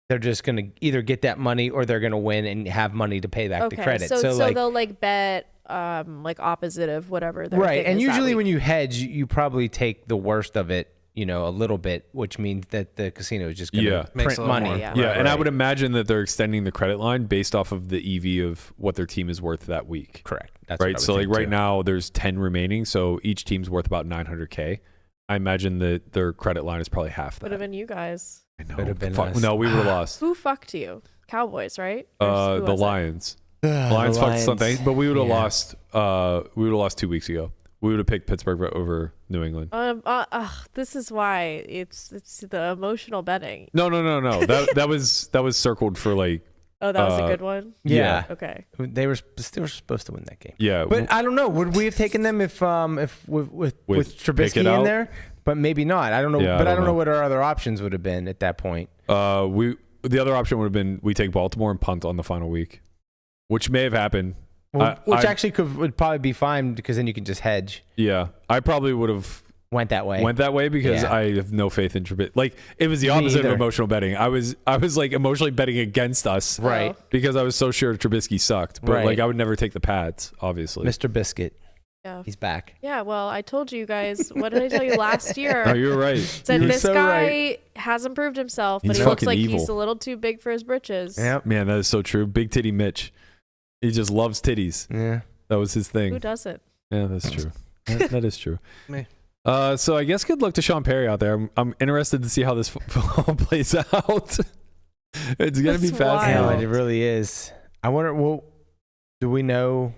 S5: they're just gonna either get that money or they're gonna win and have money to pay back the credit.
S4: So
S5: like,
S4: they'll like bet like opposite of whatever. Their
S5: right,
S4: thing
S5: and
S4: is that
S5: usually
S4: week.
S5: when you hedge, you probably take the worst of it, a little bit, which means that the casino is just gonna
S3: Yeah.
S6: Makes
S5: print
S6: a little
S5: money.
S6: more.
S4: Yeah.
S3: Yeah, and I
S5: Right.
S3: would imagine that they're extending the credit line based off of the EV of what their team is worth that week.
S5: Correct. That's what I
S3: Right.
S5: would
S3: So like
S5: think,
S3: right
S5: too.
S3: now there's 10 remaining, so each team's worth about 900K. I imagine that their credit line is probably half
S4: would
S3: that.
S4: have been you guys.
S3: I know.
S5: Could have been
S3: Fuck,
S5: us.
S3: no, we would have lost.
S4: Who fucked you? Cowboys, right? Or who
S3: The
S4: was it?
S3: Lions. Lions fucked something, but we would have lost. We would have lost 2 weeks ago. We would have picked Pittsburgh over New England.
S4: This is why it's the emotional betting.
S3: No. That was circled for like.
S4: Oh, that was a good one.
S5: Yeah.
S4: Okay.
S5: They were supposed to win that game.
S3: Yeah,
S5: But I don't know. Would we have taken them if with Trubisky
S3: Pickett
S5: in
S3: out?
S5: there? But maybe not. I don't know.
S3: Yeah,
S5: but
S3: I
S5: I
S3: don't
S5: don't know
S3: know
S5: what our other options would have been at that point.
S3: the other option would have been we take Baltimore and punt on the final week, which may have happened.
S5: Which actually would probably be fine because then you can just hedge.
S3: Yeah, I probably would have
S5: Went that way.
S3: because
S5: Yeah.
S3: I have no faith in Trubisky. Like it was the
S5: Me
S3: opposite of
S5: either.
S3: emotional betting. I was like emotionally betting against us,
S5: Right.
S3: Because I was so sure Trubisky sucked. But
S5: Right.
S3: like I would never take the Pats, obviously.
S5: Mr. Biscuit.
S4: Yeah.
S5: He's back.
S4: Yeah. Well, I told you guys. What did I tell you last year?
S3: No, you're right.
S4: Said
S5: You're
S4: this
S5: so
S4: guy
S5: right.
S4: hasn't proved himself, but
S3: He's
S4: he looks
S3: fucking
S4: like
S3: evil.
S4: he's a little too big for his britches.
S5: Yep.
S3: Man, that is so true. Big titty Mitch. He just loves titties.
S5: Yeah.
S3: That was his
S4: Who
S3: thing.
S4: doesn't?
S3: Yeah, that's true. That is true.
S6: Me.
S3: So I guess good luck to Sean Perry out there. I'm interested to see how this all plays out. It's gonna be
S4: That's
S3: fascinating.
S4: wild.
S5: It really is. I wonder. Well, do we know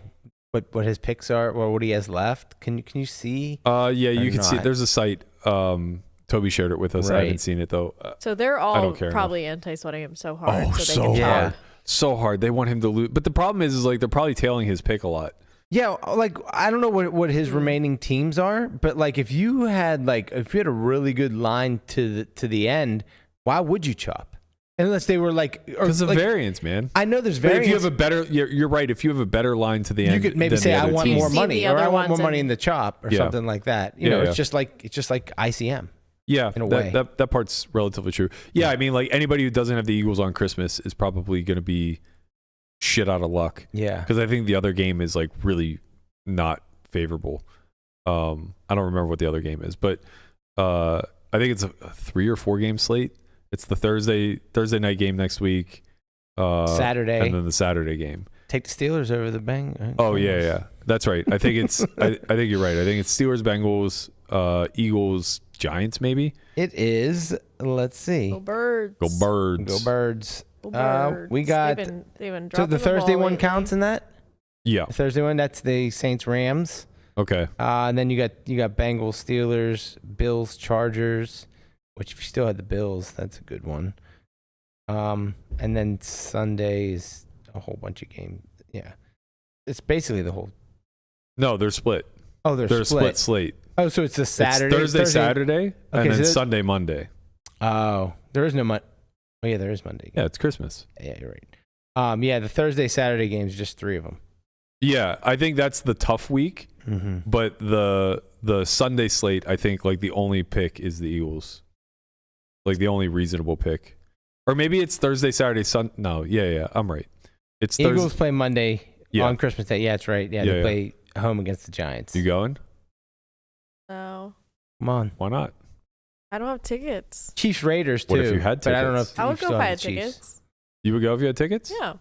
S5: what his picks are or what he has left? Can you see?
S3: Yeah, you
S5: Or
S3: can see it.
S5: not.
S3: There's a site. Toby shared it with us. I
S5: Right.
S3: haven't seen it though.
S4: So they're
S3: I
S4: all
S3: don't care
S4: probably anti-sweating him so hard.
S3: Oh,
S4: so they
S3: so
S4: can
S3: hard.
S4: chop.
S3: So hard. They want him to lose. But the problem is like they're probably tailing his pick a lot.
S5: Yeah, like I don't know what his remaining teams are, but like if you had a really good line to the end, why would you chop? Unless they were like
S3: because of variance, man.
S5: I know there's
S3: But
S5: variance.
S3: if you have a better, you're right. If you have a better line to the end,
S5: you could maybe say I want more money, or I want more money in the chop, or something like that. You know, it's just like ICM.
S3: Yeah,
S5: in a way.
S3: That part's relatively true. Yeah, I mean, like anybody who doesn't have the Eagles on Christmas is probably going to be shit out of luck.
S5: Yeah,
S3: because I think the other game is like really not favorable. I don't remember what the other game is, but I think it's a 3 or 4 game slate. It's the Thursday night game next week,
S5: Saturday,
S3: and then the Saturday game.
S5: Take the Steelers over the Bengals.
S3: Oh yeah, that's right. I think it's. I think you're right. I think it's Steelers, Bengals, Eagles, Giants, maybe.
S5: It is. Let's see.
S4: Go Birds.
S3: Go Birds.
S5: Go Birds.
S4: Go Birds.
S5: We got.
S4: They've been
S5: so the Thursday one counts in that.
S3: Yeah.
S5: The Thursday one. That's the Saints Rams.
S3: Okay.
S5: And then you got Bengals, Steelers, Bills, Chargers. Which if you still had the Bills, that's a good one. And then Sunday is a whole bunch of games. Yeah. It's basically the whole.
S3: No, they're split.
S5: Oh, they're
S3: split slate.
S5: Oh, so it's a Saturday.
S3: It's Thursday, Saturday, and then
S5: so
S3: Sunday, Monday.
S5: Oh, there is no Monday. Oh, yeah, there is Monday.
S3: Yeah, it's Christmas.
S5: Yeah, you're right. Yeah, the Thursday, Saturday games, just 3 of them.
S3: Yeah, I think that's the tough week.
S5: Mm-hmm.
S3: But the Sunday slate, I think like the only pick is the Eagles. Like the only reasonable pick. Or maybe it's Thursday, Saturday, No, yeah, I'm right. It's
S5: Eagles play Monday on Christmas Day. Yeah, that's right. Yeah, they
S3: yeah.
S5: play home against the Giants.
S3: You going?
S4: No.
S5: Come on.
S3: Why not?
S4: I don't have tickets.
S5: Chiefs Raiders too.
S3: What if you had tickets?
S5: But I don't know if
S4: I would
S5: you
S4: go
S5: still
S4: if I
S5: have
S4: had
S5: the Chiefs.
S4: tickets.
S3: You would go if you had tickets?
S4: Yeah.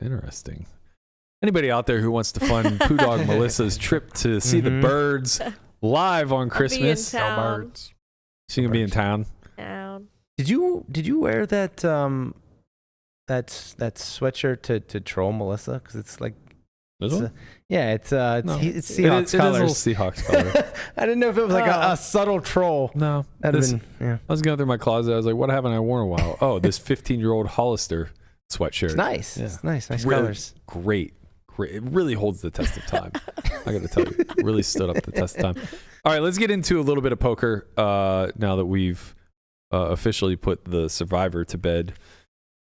S3: Interesting. Anybody out there who wants to fund Poo Dog Melissa's trip to see the birds live on Christmas?
S4: I'll be in town.
S6: Birds.
S3: She gonna be in town.
S5: Did you wear that that sweatshirt to troll Melissa? Because it's like it's Seahawks colors.
S3: It is a little Seahawks color.
S5: I didn't know if it was like a subtle troll.
S3: No,
S5: I
S3: was going through my closet. I was like, "What haven't I worn in a while?" Oh, this 15-year-old Hollister sweatshirt.
S5: It's nice. Yeah. It's nice
S3: really
S5: colors.
S3: Great. It really holds the test of time. I got to tell you, it really stood up the test of time. All right, let's get into a little bit of poker now that we've officially put the Survivor to bed,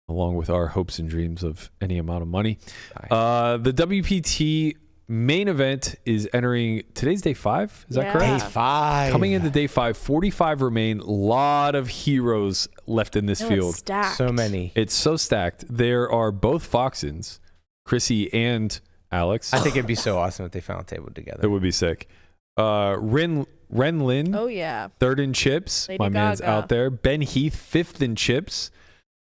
S3: along with our hopes and dreams of any amount of money. The WPT main event is entering today's day 5. Is that correct?
S5: Day 5.
S3: Coming into day 5, 45 remain. A lot of heroes left in this field.
S4: It's stacked.
S5: So many.
S3: It's so stacked. There are both Foxens, Chrissy and Alex.
S5: I think it'd be so awesome if they found a table together.
S3: It would be sick. Ren Lin.
S4: Oh yeah.
S3: 3rd in chips.
S4: Lady
S3: My man's
S4: Gaga.
S3: out there. Ben Heath 5th in chips.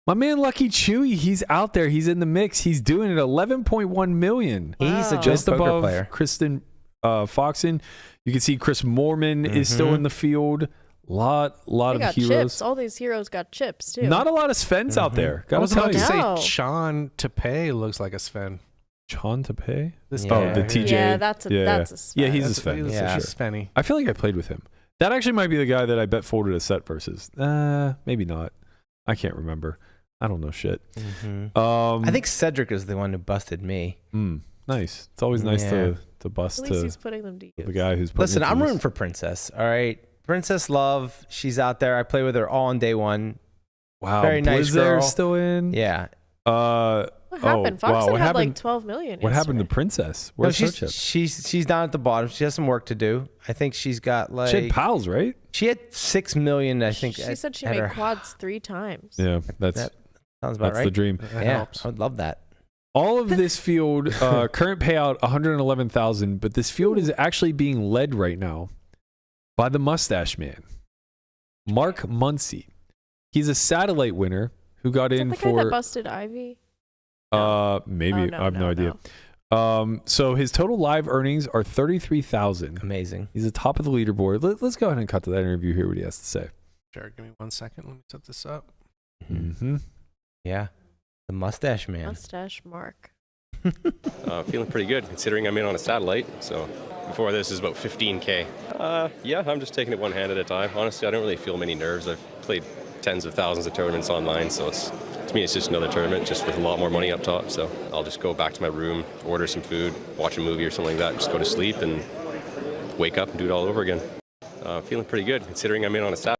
S3: My man Lucky Chewy, he's out there. He's in the mix. He's doing it 11.1 million.
S5: He's a
S3: Just
S5: good poker
S3: above
S5: player.
S3: Kristen Foxen. You can see Chris Moorman is still in the field. Lot
S4: They
S3: of
S4: got
S3: heroes.
S4: chips. All these heroes got chips too.
S3: Not a lot of Svens out there.
S6: I
S3: Gotta
S6: was
S3: tell
S6: about to
S3: you.
S4: No.
S6: say Sean Tepe looks like a Sven.
S3: Chon to pay?
S6: This
S3: Oh, the TJ.
S4: Yeah, that's a
S3: Yeah, he's a
S6: That's
S3: Sven.
S6: he's
S5: Yeah.
S6: a Svenny.
S3: I feel like I played with him. That actually might be the guy that I bet folded a set versus. Maybe not. I can't remember. I don't know shit.
S5: I think Cedric is the one who busted me.
S3: Nice. It's always nice to bust
S4: At least
S3: to
S4: he's putting them deep.
S3: the guy who's putting
S5: Listen,
S3: it
S5: I'm
S3: through
S5: rooting for Princess. All right, Princess Love. She's out there. I play with her all on day 1.
S3: Wow,
S5: Very nice
S3: Blizzard
S5: girl.
S3: still in.
S5: Yeah.
S4: What happened? Foxen
S3: What
S4: had
S3: happened?
S4: like 12 million.
S3: What happened to
S4: yesterday.
S3: Princess?
S5: No,
S3: Where's her chip?
S5: she's down at the bottom. She has some work to do. I think she's got like
S3: She had pals, right?
S5: she had 6 million. I think
S4: She said she
S5: at
S4: made
S5: her-
S4: quads 3 times.
S3: Yeah, that's
S5: sounds about
S3: the
S5: right.
S3: dream.
S6: That
S5: Yeah,
S6: helps.
S5: I would love that.
S3: All of this field, current payout 111,000, but this field is actually being led right now by the Mustache Man, Mark Muncy. He's a satellite winner who got
S4: Is
S3: in
S4: that the guy
S3: for
S4: that busted Ivy?
S3: maybe
S4: Oh, no,
S3: I have no idea.
S4: no.
S3: So his total live earnings are 33,000.
S5: Amazing.
S3: He's at top of the leaderboard. Let's go ahead and cut to that interview. Hear what he has to say.
S6: Sure, give me 1 second. Let me set this up.
S3: Mm-hmm.
S5: Yeah, the Mustache Man.
S4: Mustache Mark.
S7: Feeling pretty good considering I'm in on a satellite. So before this is about 15K. Yeah, I'm just taking it one hand at a time. Honestly, I don't really feel many nerves. I've played tens of thousands of tournaments online, so it's me, it's just another tournament, just with a lot more money up top. So I'll just go back to my room, order some food, watch a movie or something like that, just go to sleep and wake up and do it all over again. Feeling pretty good, considering I'm in on a Saturday.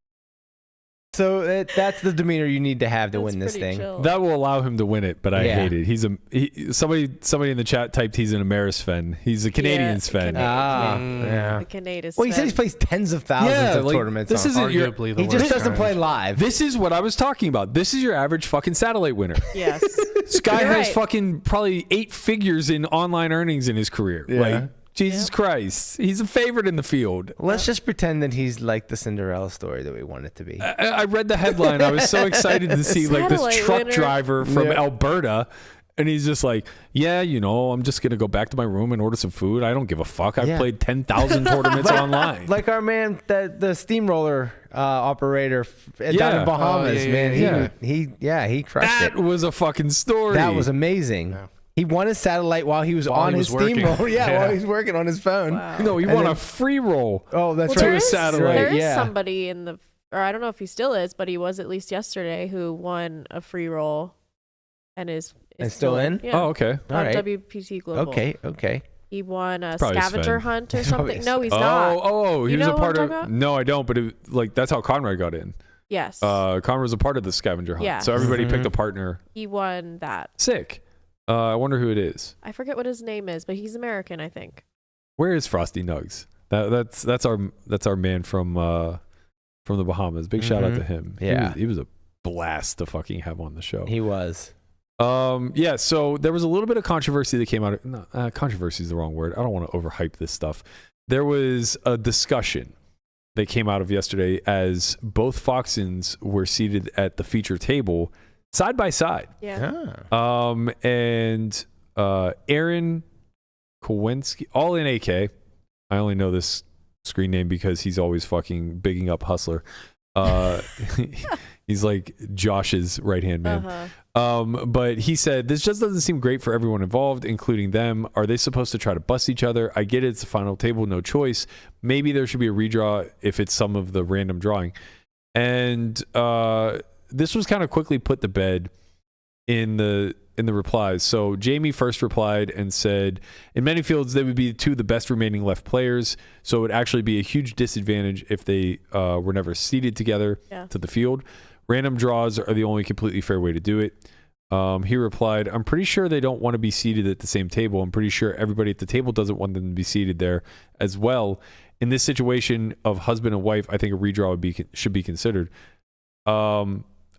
S5: So that's the demeanor you need to have to win this
S4: pretty
S5: thing.
S4: chill.
S3: That will allow him to win it, but I hate it. Somebody in the chat typed he's an Ameris fan. He's a Canadians fan.
S5: Yeah.
S4: The Canadians.
S5: Well, he said he's plays tens of thousands of tournaments.
S3: This isn't your.
S6: Arguably the
S5: He just
S6: worst
S5: doesn't
S6: kind.
S5: play live.
S3: This is what I was talking about. This is your average fucking satellite winner.
S4: Yes.
S3: This guy
S4: You're
S3: has
S4: right.
S3: fucking probably 8 figures in online earnings in his career.
S5: Yeah.
S3: Like, Jesus Christ. He's a favorite in the field.
S5: Let's just pretend that he's like the Cinderella story that we want it to be.
S3: I read the headline. I was so excited to see like this
S4: Satellite
S3: truck
S4: winner.
S3: driver from
S5: Yeah.
S3: Alberta. And he's just like, yeah, I'm just going to go back to my room and order some food. I don't give a fuck. I've played 10,000 tournaments online.
S5: Like our man, the steamroller operator down in Bahamas, man. He crushed
S3: That
S5: it.
S3: was a fucking story.
S5: That was amazing.
S6: Yeah.
S5: He won his satellite while he was
S6: While
S5: on
S6: he
S5: his
S6: was working.
S5: steamroller.
S6: Yeah.
S5: While he was working on his phone.
S4: Wow.
S3: No, he
S5: And
S3: won
S5: then-
S3: a free roll.
S5: Oh, that's
S3: To
S5: right.
S3: a satellite.
S4: There is
S5: Yeah.
S4: somebody in the, or I don't know if he still is, but he was at least yesterday, who won a free roll and is
S5: still in?
S4: Yeah.
S3: Oh, okay.
S5: All
S4: On
S5: right.
S4: WPT Global.
S5: Okay.
S4: He won a
S3: Probably
S4: scavenger
S3: Sven.
S4: hunt or
S5: He's probably
S4: something. No, he's
S3: Oh,
S4: not.
S3: he
S4: You
S3: was
S4: know
S3: a
S4: who
S3: part
S4: I'm
S3: of.
S4: talking about?
S3: No, I don't. But that's how Conrad got in.
S4: Yes.
S3: Conrad was a part of the scavenger hunt.
S4: Yeah.
S3: So everybody
S5: Mhm.
S3: picked a partner.
S4: He won that.
S3: Sick. I wonder who it is.
S4: I forget what his name is, but he's American, I think.
S3: Where is Frosty Nugs? That's our man from the Bahamas. Big shout out to him.
S5: Yeah.
S3: He was a blast to fucking have on the show.
S5: He was.
S3: Yeah, so there was a little bit of controversy that came out of, controversy is the wrong word. I don't want to overhype this stuff. There was a discussion that came out of yesterday as both Foxens were seated at the feature table side by side.
S4: Yeah.
S3: And Aaron Kowinski, all in AK. I only know this screen name because he's always fucking bigging up Hustler. He's like Josh's right-hand man.
S4: Uh-huh.
S3: But he said, this just doesn't seem great for everyone involved, including them. Are they supposed to try to bust each other? I get it. It's the final table. No choice. Maybe there should be a redraw if it's some of the random drawing. And this was kind of quickly put to bed in the replies. So Jamie first replied and said, in many fields, they would be two of the best remaining left players. So it would actually be a huge disadvantage if they were never seated together to the field. Random draws are the only completely fair way to do it. He replied, I'm pretty sure they don't want to be seated at the same table. I'm pretty sure everybody at the table doesn't want them to be seated there as well. In this situation of husband and wife, I think a redraw should be considered. I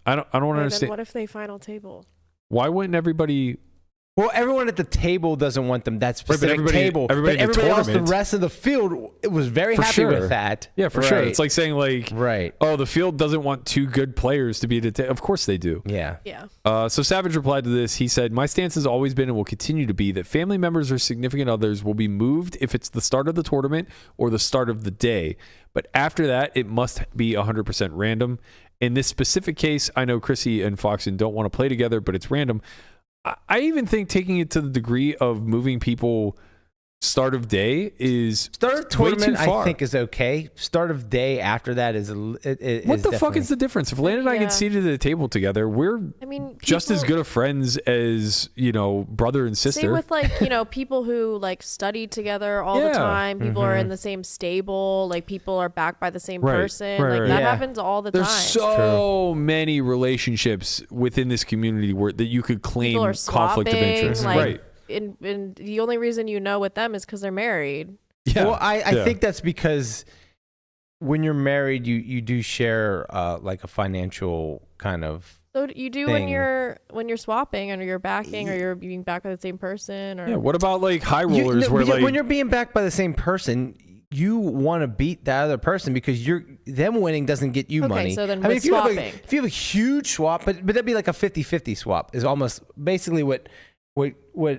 S3: don't understand.
S4: Then what if they final table?
S3: Why wouldn't everybody?
S5: Well, everyone at the table doesn't want them that specific
S3: everybody-
S5: table.
S3: everybody
S5: but
S3: in the
S5: everybody else, the
S3: tournament-
S5: rest of the field, was very
S3: For
S5: happy
S3: sure.
S5: with that.
S3: Yeah, for sure. It's like saying
S5: right.
S3: oh, the field doesn't want two good players to be at the table. Of course they do.
S5: Yeah.
S4: Yeah.
S3: So Savage replied to this. He said, my stance has always been and will continue to be that family members or significant others will be moved if it's the start of the tournament or the start of the day. But after that, it must be 100% random. In this specific case, I know Chrissy and Foxen don't want to play together, but it's random. I even think taking it to the degree of moving people start of day is
S5: Start of tournament,
S3: way too far.
S5: I think, is okay. Start of day after that is
S3: What the fuck is the difference? If Landon and I
S4: Yeah.
S3: get seated at a table together, we're just as good of friends as, brother and sister.
S4: Same with people who study together all the
S3: Yeah.
S4: time. People are in the same stable. People are backed by the same person. That happens all the
S3: There's
S4: time.
S3: so many relationships within this community that you could claim
S4: People are
S3: conflict of interest.
S4: swapping,
S3: Right.
S4: And the only reason you know with them is because they're married.
S3: Yeah.
S5: Well, I think that's because when you're married, you do share a financial kind of.
S4: So you do
S5: thing.
S4: when you're swapping or you're backing or you're being backed by the same person. Or
S3: Yeah. What about high rollers
S5: when you're being backed by the same person, you want to beat that other person because them winning doesn't get you money.
S4: So then
S5: if
S4: swapping.
S5: if you have a huge swap, but that'd be like a 50-50 swap is almost basically what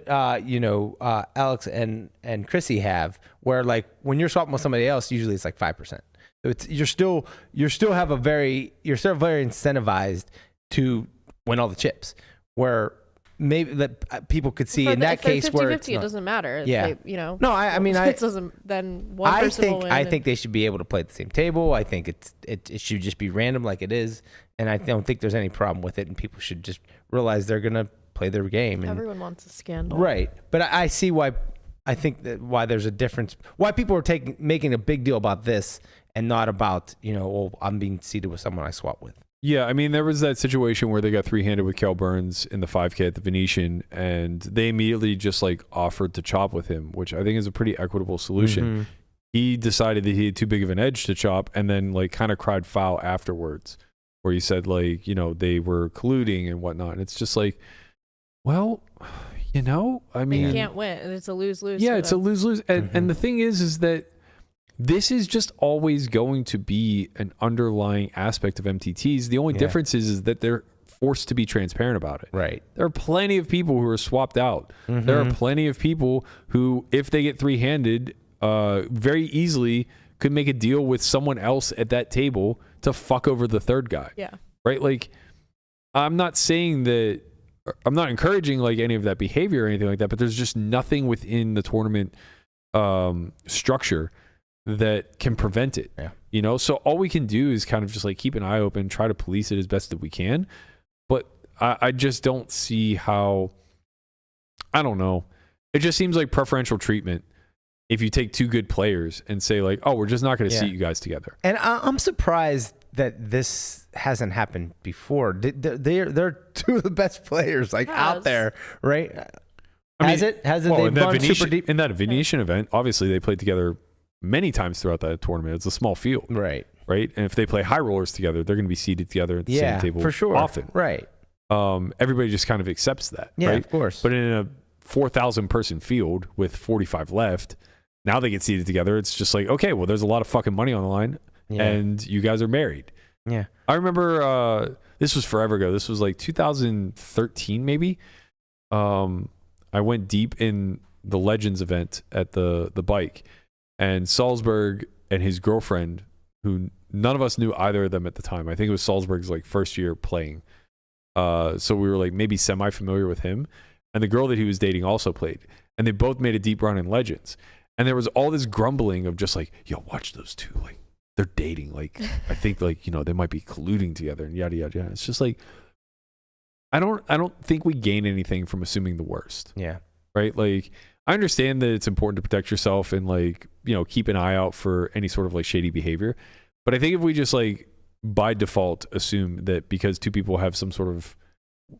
S5: Alex and Chrissy have, where when you're swapping with somebody else, usually it's 5%. So you're still very incentivized to win all the chips. Where maybe that people could see
S4: For
S5: in that case where it's
S4: 50-50, it doesn't matter.
S5: Yeah.
S4: No,
S5: I mean,
S4: it doesn't. Then one person will win.
S5: I think they should be able to play at the same table. I think it should just be random like it is, and I don't think there's any problem with it. And people should just realize they're gonna play their game. And,
S4: everyone wants a scandal,
S5: right? But I see why. I think that why there's a difference. Why people are making a big deal about this and not about I'm being seated with someone I swap with.
S3: Yeah, I mean, there was that situation where they got three-handed with Kel Burns in the 5K at the Venetian, and they immediately just like offered to chop with him, which I think is a pretty equitable solution. Mm-hmm. He decided that he had too big of an edge to chop, and then like kind of cried foul afterwards, where he said like, they were colluding and whatnot. And it's just like, well, I mean,
S4: you can't win. It's a lose-lose.
S3: Yeah, it's a lose-lose. And the thing is that this is just always going to be an underlying aspect of MTTs. The only difference is that they're forced to be transparent about it.
S5: Right.
S3: There are plenty of people who are swapped out. Mm-hmm. There are plenty of people who, if they get three-handed, very easily could make a deal with someone else at that table to fuck over the third guy.
S4: Yeah.
S3: Right? Like, I'm not saying that, I'm not encouraging like any of that behavior or anything like that, but there's just nothing within the tournament structure that can prevent it. Yeah. So all we can do is kind of just like keep an eye open, try to police it as best that we can. But I just don't see how, I don't know. It just seems like preferential treatment if you take two good players and say like, oh, we're just not going to seat you guys together.
S5: And I'm surprised that this hasn't happened before. They're two of the best players out there, right? Has it
S3: well,
S5: gone super deep?
S3: In that Venetian event, obviously they played together many times throughout that tournament. It's a small field.
S5: Right.
S3: And if they play high rollers together, they're going to be seated together at the same table
S5: for sure.
S3: often.
S5: Right.
S3: Everybody just kind of accepts that.
S5: Yeah,
S3: right?
S5: of course.
S3: But in a 4,000 person field with 45 left, now they get seated together. It's just like, okay, well, there's a lot of fucking money on the line and you guys are married.
S5: Yeah.
S3: I remember this was forever ago. This was like 2013 maybe. I went deep in the Legends event at the bike, and Salzburg and his girlfriend, who none of us knew either of them at the time. I think it was Salzburg's like first year playing. So we were like maybe semi-familiar with him. And the girl that he was dating also played. And they both made a deep run in Legends. And there was all this grumbling of just like, yo, watch those two. Like, they're dating. Like, I think like, they might be colluding together and yada, yada, yada. It's just like, I don't think we gain anything from assuming the worst.
S5: Yeah.
S3: Right? Like, I understand that it's important to protect yourself and like, keep an eye out for any sort of like shady behavior. But I think if we just like by default assume that because two people have some sort of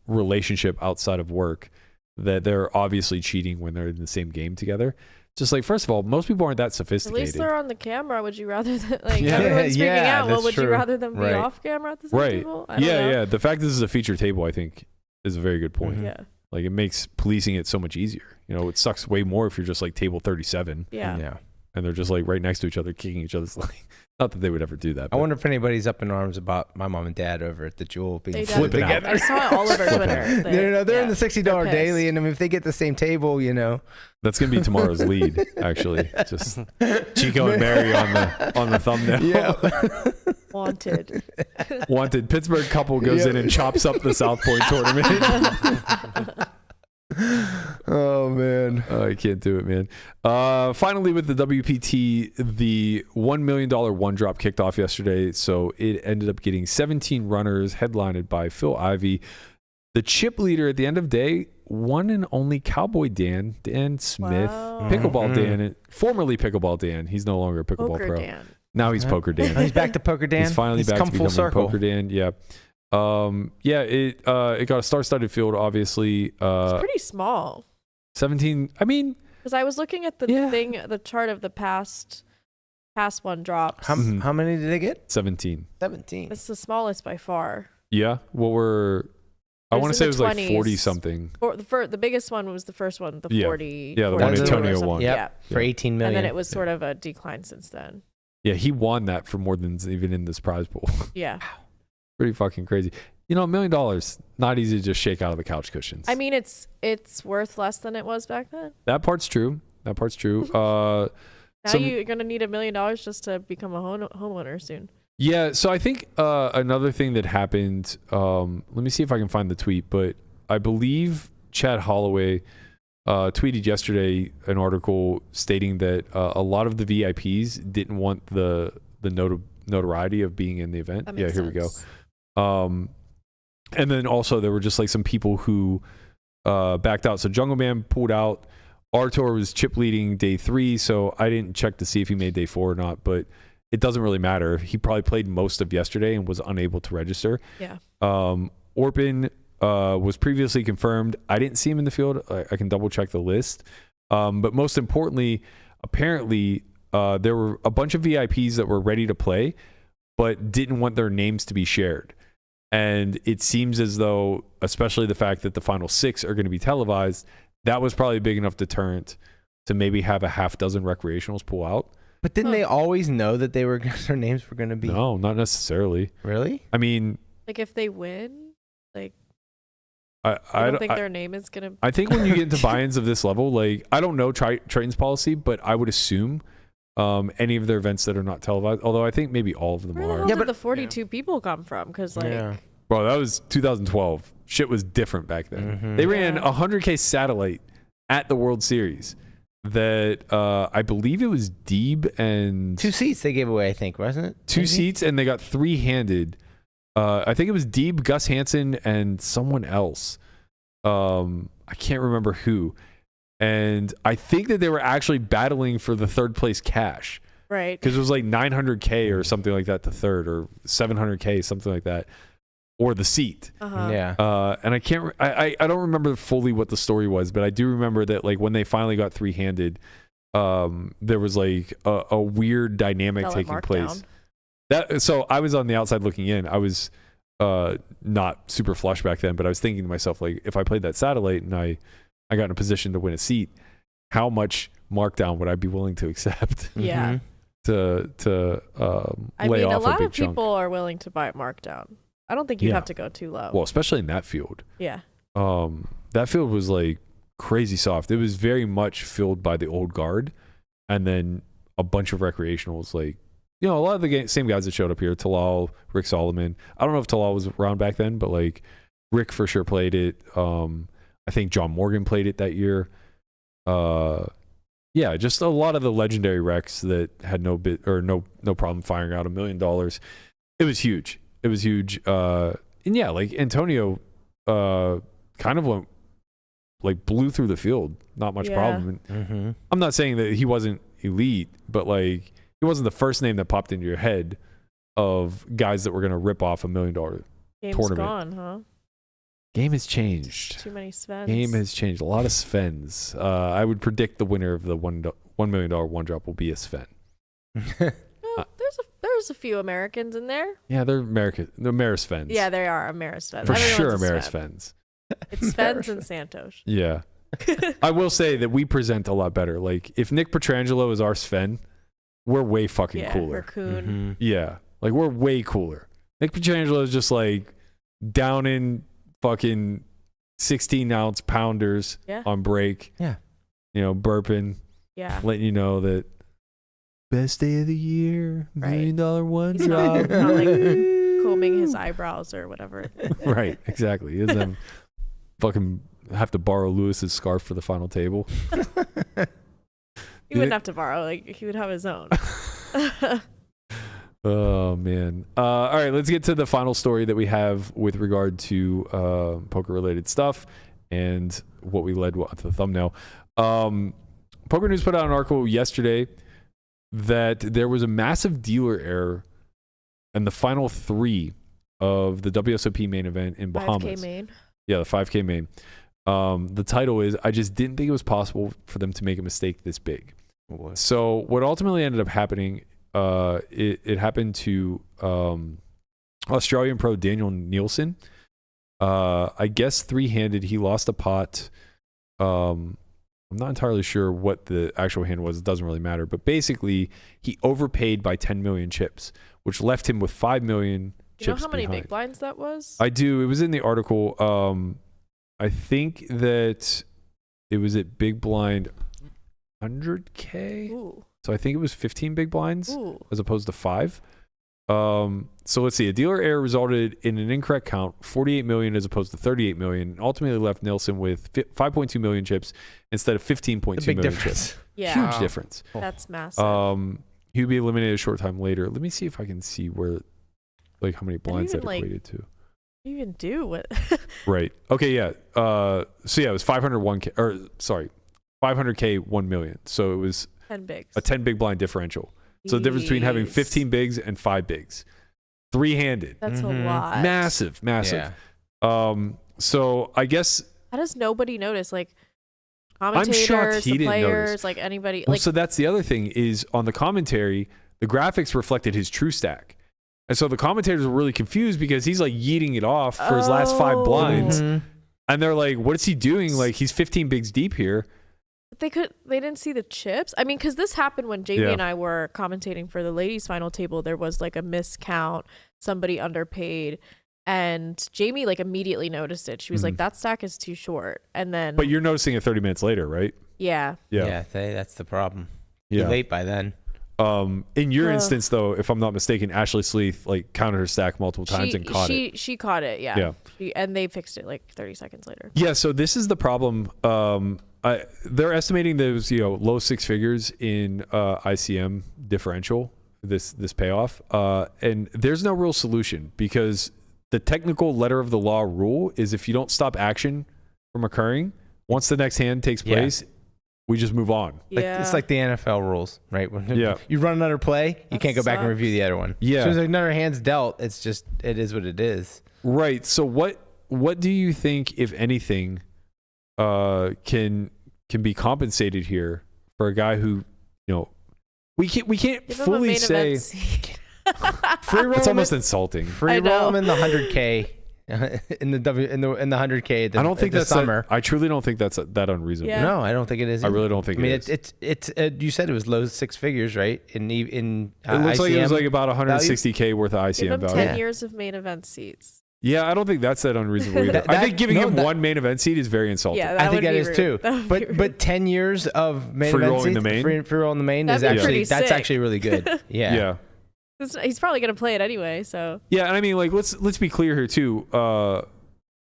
S3: relationship outside of work, that they're obviously cheating when they're in the same game together. Just like, first of all, most people aren't that sophisticated.
S4: At least they're on the camera. Would you rather than everyone's freaking out? Well, would you rather them be off camera at the same table? I don't know.
S3: Yeah. The fact that this is a featured table, I think, is a very good point.
S4: Mm-hmm. Yeah.
S3: Like, it makes policing it so much easier. It sucks way more if you're just like table 37.
S4: Yeah.
S3: And they're just like right next to each other, kicking each other's like. Not that they would ever do that.
S5: I wonder if anybody's up in arms about my mom and dad over at the Jewel being
S3: flipped together.
S4: I saw it all over Twitter.
S5: They're in the $60 daily, and if they get the same table,
S3: That's gonna be tomorrow's lead, actually. Just Chico and Mary on the thumbnail.
S5: Yeah.
S4: Wanted.
S3: Pittsburgh couple goes in and chops up the South Point tournament.
S5: Oh man,
S3: I can't do it, man. Finally, with the WPT, the $1 million one drop kicked off yesterday, so it ended up getting 17 runners, headlined by Phil Ivey. The chip leader at the end of the day, one and only Cowboy Dan Smith, Pickleball Dan, formerly Pickleball Dan. He's no longer a pickleball
S4: Poker
S3: pro.
S4: Dan.
S3: Now he's Poker Dan.
S5: He's back to Poker Dan.
S3: He's finally back to becoming Poker Dan. Yeah. It got a star-studded field, obviously.
S4: It's pretty small.
S3: 17. I mean,
S4: because I was looking at the chart of the past one drops.
S5: How many did they get?
S3: 17.
S5: 17.
S4: It's the smallest by far.
S3: Yeah. I want to say it was 20s. Like 40 something.
S4: The biggest one was the first one, the 40.
S3: Yeah, the one Antonio won.
S5: Yep. For 18 million.
S4: And then it was sort of a decline since then.
S3: Yeah, he won that for more than even in this prize pool.
S4: Yeah.
S3: Pretty fucking crazy. $1 million, not easy to just shake out of the couch cushions.
S4: I mean, it's worth less than it was back then.
S3: That part's true. Now
S4: you're gonna need $1 million just to become a homeowner soon.
S3: Yeah. So I think another thing that happened. Let me see if I can find the tweet, but I believe Chad Holloway tweeted yesterday an article stating that a lot of the VIPs didn't want the notoriety of being in the event. Yeah, here we go. And then also there were just like some people who backed out. So Jungle Man pulled out. Artur was chip leading day 3, so I didn't check to see if he made day 4 or not, but it doesn't really matter. He probably played most of yesterday and was unable to register.
S4: Yeah.
S3: Orpin was previously confirmed. I didn't see him in the field. I can double check the list. But most importantly, apparently there were a bunch of VIPs that were ready to play, but didn't want their names to be shared. And it seems as though, especially the fact that the final 6 are going to be televised, that was probably a big enough deterrent to maybe have a half dozen recreationals pull out.
S5: But didn't they always know that their names were going to be?
S3: No, not necessarily.
S5: Really?
S3: I mean,
S4: like if they win, like
S3: I
S4: don't think their name is going to.
S3: I think when you get into buy-ins of this level, like I don't know Triton's policy, but I would assume any of their events that are not televised, although I think maybe all of them
S4: Where the
S3: are.
S4: hell did the 42 people come from? Because
S3: Bro, that was 2012. Shit was different back then.
S5: Mm-hmm.
S3: They ran a 100K satellite at the World Series that I believe it was Deeb and
S5: 2 seats they gave away, I think, wasn't it?
S3: 2 seats, and they got 3-handed. I think it was Deeb, Gus Hansen, and someone else. I can't remember who. And I think that they were actually battling for the 3rd place cash.
S4: Right.
S3: Because it was like 900K or something like that to 3rd, or 700K, something like that. Or the seat.
S5: Yeah.
S3: And I can't, I don't remember fully what the story was, but I do remember that like when they finally got 3-handed, there was like a weird dynamic taking place. So I was on the outside looking in. I was not super flush back then, but I was thinking to myself, like, if I played that satellite and I got in a position to win a seat, how much markdown would I be willing to accept?
S4: Yeah.
S3: to
S4: I
S3: lay
S4: mean,
S3: off
S4: a lot
S3: big
S4: of people
S3: chunk.
S4: are willing to buy markdown. I don't think you have to go too low.
S3: Well, especially in that field.
S4: Yeah.
S3: That field was like crazy soft. It was very much filled by the old guard, and then a bunch of recreationals, like, you know, a lot of the same guys that showed up here. Talal, Rick Solomon. I don't know if Talal was around back then, but like Rick for sure played it. I think John Morgan played it that year. Yeah, just a lot of the legendary recs that had no problem firing out $1 million. It was huge. It was huge. And yeah, like Antonio kind of went, like, blew through the field. Not much problem. And I'm not saying that he wasn't elite, but like he wasn't the first name that popped into your head of guys that were going to rip off $1 million
S4: Game's
S3: tournament.
S4: Gone, huh?
S3: Game has changed.
S4: Too many Svens.
S3: Game has changed. A lot of Svens. I would predict the winner of the $1 million one drop will be a Sven.
S4: There's a few Americans in there.
S3: Yeah, they're American. They're Maris Svens.
S4: Yeah, they are Maris Svens.
S3: For sure,
S4: Everyone's a
S3: Maris
S4: Sven.
S3: Svens.
S4: It's Svens and Santos.
S3: Yeah. I will say that we present a lot better. Like, if Nick Petrangelo is our Sven, we're way fucking cooler.
S4: Raccoon.
S3: Yeah. Like, we're way cooler. Nick Petrangelo is just like down in fucking 16-ounce pounders on break.
S5: Yeah.
S3: You know, burping.
S4: Yeah.
S3: Letting you know that best day of the year, $1 million one drop.
S4: Not like combing his eyebrows or whatever.
S3: Right, exactly. He doesn't fucking have to borrow Lewis's scarf for the final table.
S4: He wouldn't have to borrow. Like, he would have his own.
S3: Oh, man. All right, let's get to the final story that we have with regard to poker-related stuff and what we led with the thumbnail. Poker News put out an article yesterday that there was a massive dealer error in the final 3 of the WSOP main event in Bahamas.
S4: 5K main. Yeah,
S3: the 5K main. The title is, I just didn't think it was possible for them to make a mistake this big. So what ultimately ended up happening, it happened to Australian pro Daniel Nielsen. I guess 3-handed. He lost a pot. I'm not entirely sure what the actual hand was. It doesn't really matter. But basically, he overpaid by 10 million chips, which left him with 5 million chips.
S4: You know how many
S3: behind.
S4: big blinds that was?
S3: I do. It was in the article. I think that it was at big blind 100K.
S4: Ooh.
S3: So I think it was 15 big blinds as opposed to 5. So let's see. A dealer error resulted in an incorrect count, 48 million as opposed to 38 million, and ultimately left Nilsson with 5.2 million chips instead of 15.2 million chips.
S4: Yeah.
S3: Huge difference.
S4: That's massive.
S3: He would be eliminated a short time later. Let me see if I can see where, like, how many blinds that equated to.
S4: What do you even do? What?
S3: Right. Okay. Yeah. So yeah, it was 500K, 1 million. So it was
S4: 10 bigs.
S3: a 10 big blind differential. So the difference between having 15 bigs and 5 bigs, 3-handed.
S4: That's a lot.
S3: Massive. Yeah. So I guess.
S4: How does nobody notice? Like, commentators,
S3: I'm shocked he
S4: the
S3: didn't
S4: players,
S3: notice.
S4: like anybody.
S3: Well,
S4: Like,
S3: so that's the other thing is on the commentary, the graphics reflected his true stack. And so the commentators were really confused because he's like yeeting it off for his last 5 blinds. And they're like, what is he doing? Like, he's 15 bigs deep here.
S4: they didn't see the chips. I mean, because this happened when Jamie and I were commentating for the ladies' final table. There was like a miscount, somebody underpaid, and Jamie like immediately noticed it. She was like, "That stack is too short." And then,
S3: But you're noticing it 30 minutes later, right?
S4: yeah,
S5: That's the problem.
S3: Yeah.
S5: You're late by then.
S3: In your instance, though, if I'm not mistaken, Ashley Sleeth like counted her stack multiple times and caught it.
S4: She caught it, yeah.
S3: Yeah.
S4: And they fixed it like 30 seconds later.
S3: Yeah, so this is the problem. They're estimating those, low 6 figures in ICM differential, this payoff, and there's no real solution because the technical letter of the law rule is if you don't stop action from occurring, once the next hand takes place, we just move on.
S5: It's like the NFL rules, right? When you run another play, you can't go back and
S4: sucks.
S5: review the other one.
S3: Yeah.
S5: As soon as another hand's dealt, it is what it is.
S3: Right. So what do you think, if anything, can be compensated here for a guy who, we can't
S4: Give him a
S3: fully
S4: main
S3: say
S4: event seat.
S5: Free roll.
S3: it's almost insulting.
S5: Free roll him in the 100K. in the 100K.
S3: I don't think that's
S5: summer.
S3: I truly don't think that's that unreasonable.
S4: Yeah.
S5: No, I don't think it is.
S3: I really don't think
S5: I mean,
S3: it is.
S5: it's you said it was low 6 figures, right?
S3: It looks like it was like about 160K worth of ICM
S4: Give him
S3: value.
S4: 10 years of main event seats.
S3: Yeah, I don't think that's that unreasonable either. I think giving him one main event seat is very insulting.
S4: Yeah,
S5: I think that
S4: would be
S5: is
S4: rude.
S5: too.
S4: That would be rude.
S5: But 10 years of main
S3: Free
S5: event
S3: rolling
S5: seats,
S3: the main?
S5: free rolling the main is
S4: That'd be
S5: actually
S4: pretty
S5: that's
S4: sick.
S5: actually really good. Yeah.
S3: Yeah.
S4: He's probably going to play it anyway, so.
S3: Yeah, and I mean, like, let's be clear here too.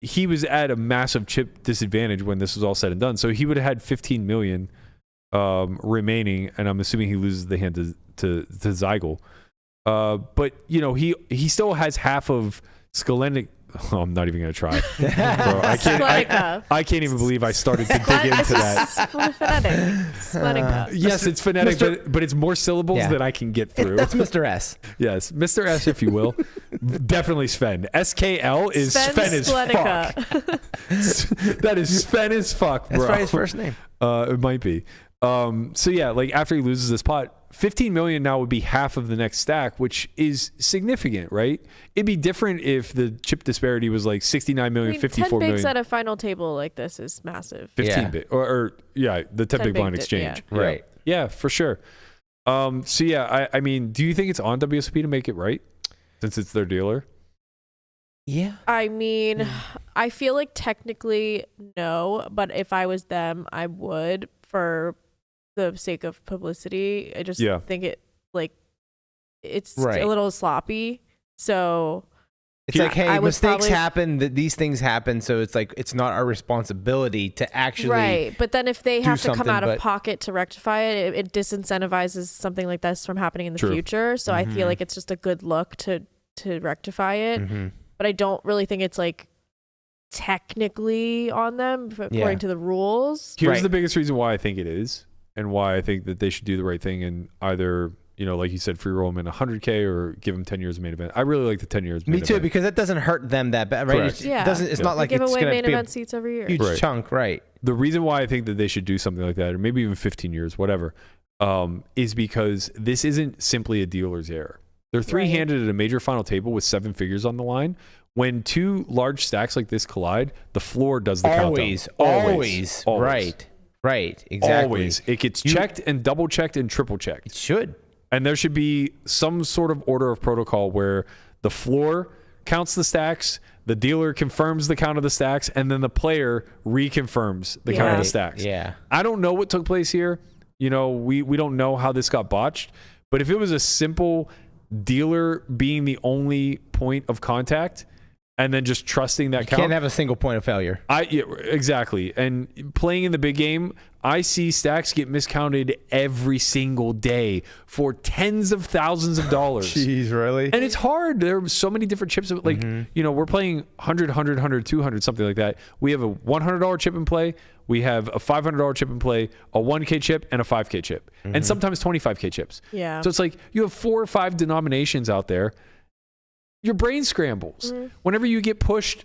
S3: He was at a massive chip disadvantage when this was all said and done. So he would have had 15 million remaining, and I'm assuming he loses the hand to Zygal. But he still has half of Skalenic. Oh, I'm not even gonna try. Bro, I can't even believe I started to dig into that.
S4: Splenica.
S3: Yes, it's phonetic, but it's more syllables than I can get through.
S5: That's Mr. S.
S3: Yes, Mr. S, if you will. Definitely Sven. SKL is Sven as fuck. That is Sven as fuck, bro.
S5: That's probably his first name.
S3: It might be. So yeah, like after he loses this pot, 15 million now would be half of the next stack, which is significant, right? It'd be different if the chip disparity was like 69 million, 54
S4: 10
S3: million.
S4: bigs at a final table like this is massive.
S3: 15 big, or the 10 big blind exchange.
S4: Yeah.
S5: Right.
S3: Yeah, for sure. So yeah, I mean, do you think it's on WSOP to make it right since it's their dealer?
S5: Yeah.
S4: I mean, I feel like technically no, but if I was them, I would for the sake of publicity. I just think it's a little sloppy. So
S5: it's like, hey, mistakes happen, these things happen, so it's like it's not our responsibility to actually
S4: right. But then if they have to come out of
S5: but-
S4: pocket to rectify it, it disincentivizes something like this from happening in the future. So I feel like it's just a good look to rectify it. But I don't really think it's like technically on them according to the rules.
S3: Here's the biggest reason why I think it is, and why I think that they should do the right thing and either, like you said, free roll them in 100K or give them 10 years of main event. I really like the 10 years.
S5: Me too, because that doesn't hurt them that bad, right?
S3: Correct.
S5: It's not like
S4: give
S5: it's
S4: away
S5: going
S4: main
S5: to be
S4: event seats every year.
S5: huge chunk, right?
S3: The reason why I think that they should do something like that, or maybe even 15 years, whatever, is because this isn't simply a dealer's error. They're three-handed at a major final table with 7 figures on the line. When two large stacks like this collide, the floor does the countdown.
S5: Always. Right. Exactly.
S3: Always. It gets checked and double checked and triple checked.
S5: It should.
S3: And there should be some sort of order of protocol where the floor counts the stacks, the dealer confirms the count of the stacks, and then the player reconfirms the count of the stacks.
S5: Yeah.
S3: I don't know what took place here. We don't know how this got botched. But if it was a simple dealer being the only point of contact and then just trusting that count.
S5: Can't have a single point of failure.
S3: Yeah, exactly. And playing in the big game, I see stacks get miscounted every single day for tens of thousands of dollars.
S5: Jeez, really?
S3: And it's hard. There are so many different chips. Like, we're playing 100, 100, 100, 200, something like that. We have a $100 chip in play. We have a $500 chip in play, a 1K chip, and a 5K chip. And sometimes 25K chips.
S4: Yeah.
S3: So it's like you have 4 or 5 denominations out there. Your brain scrambles. Whenever you get pushed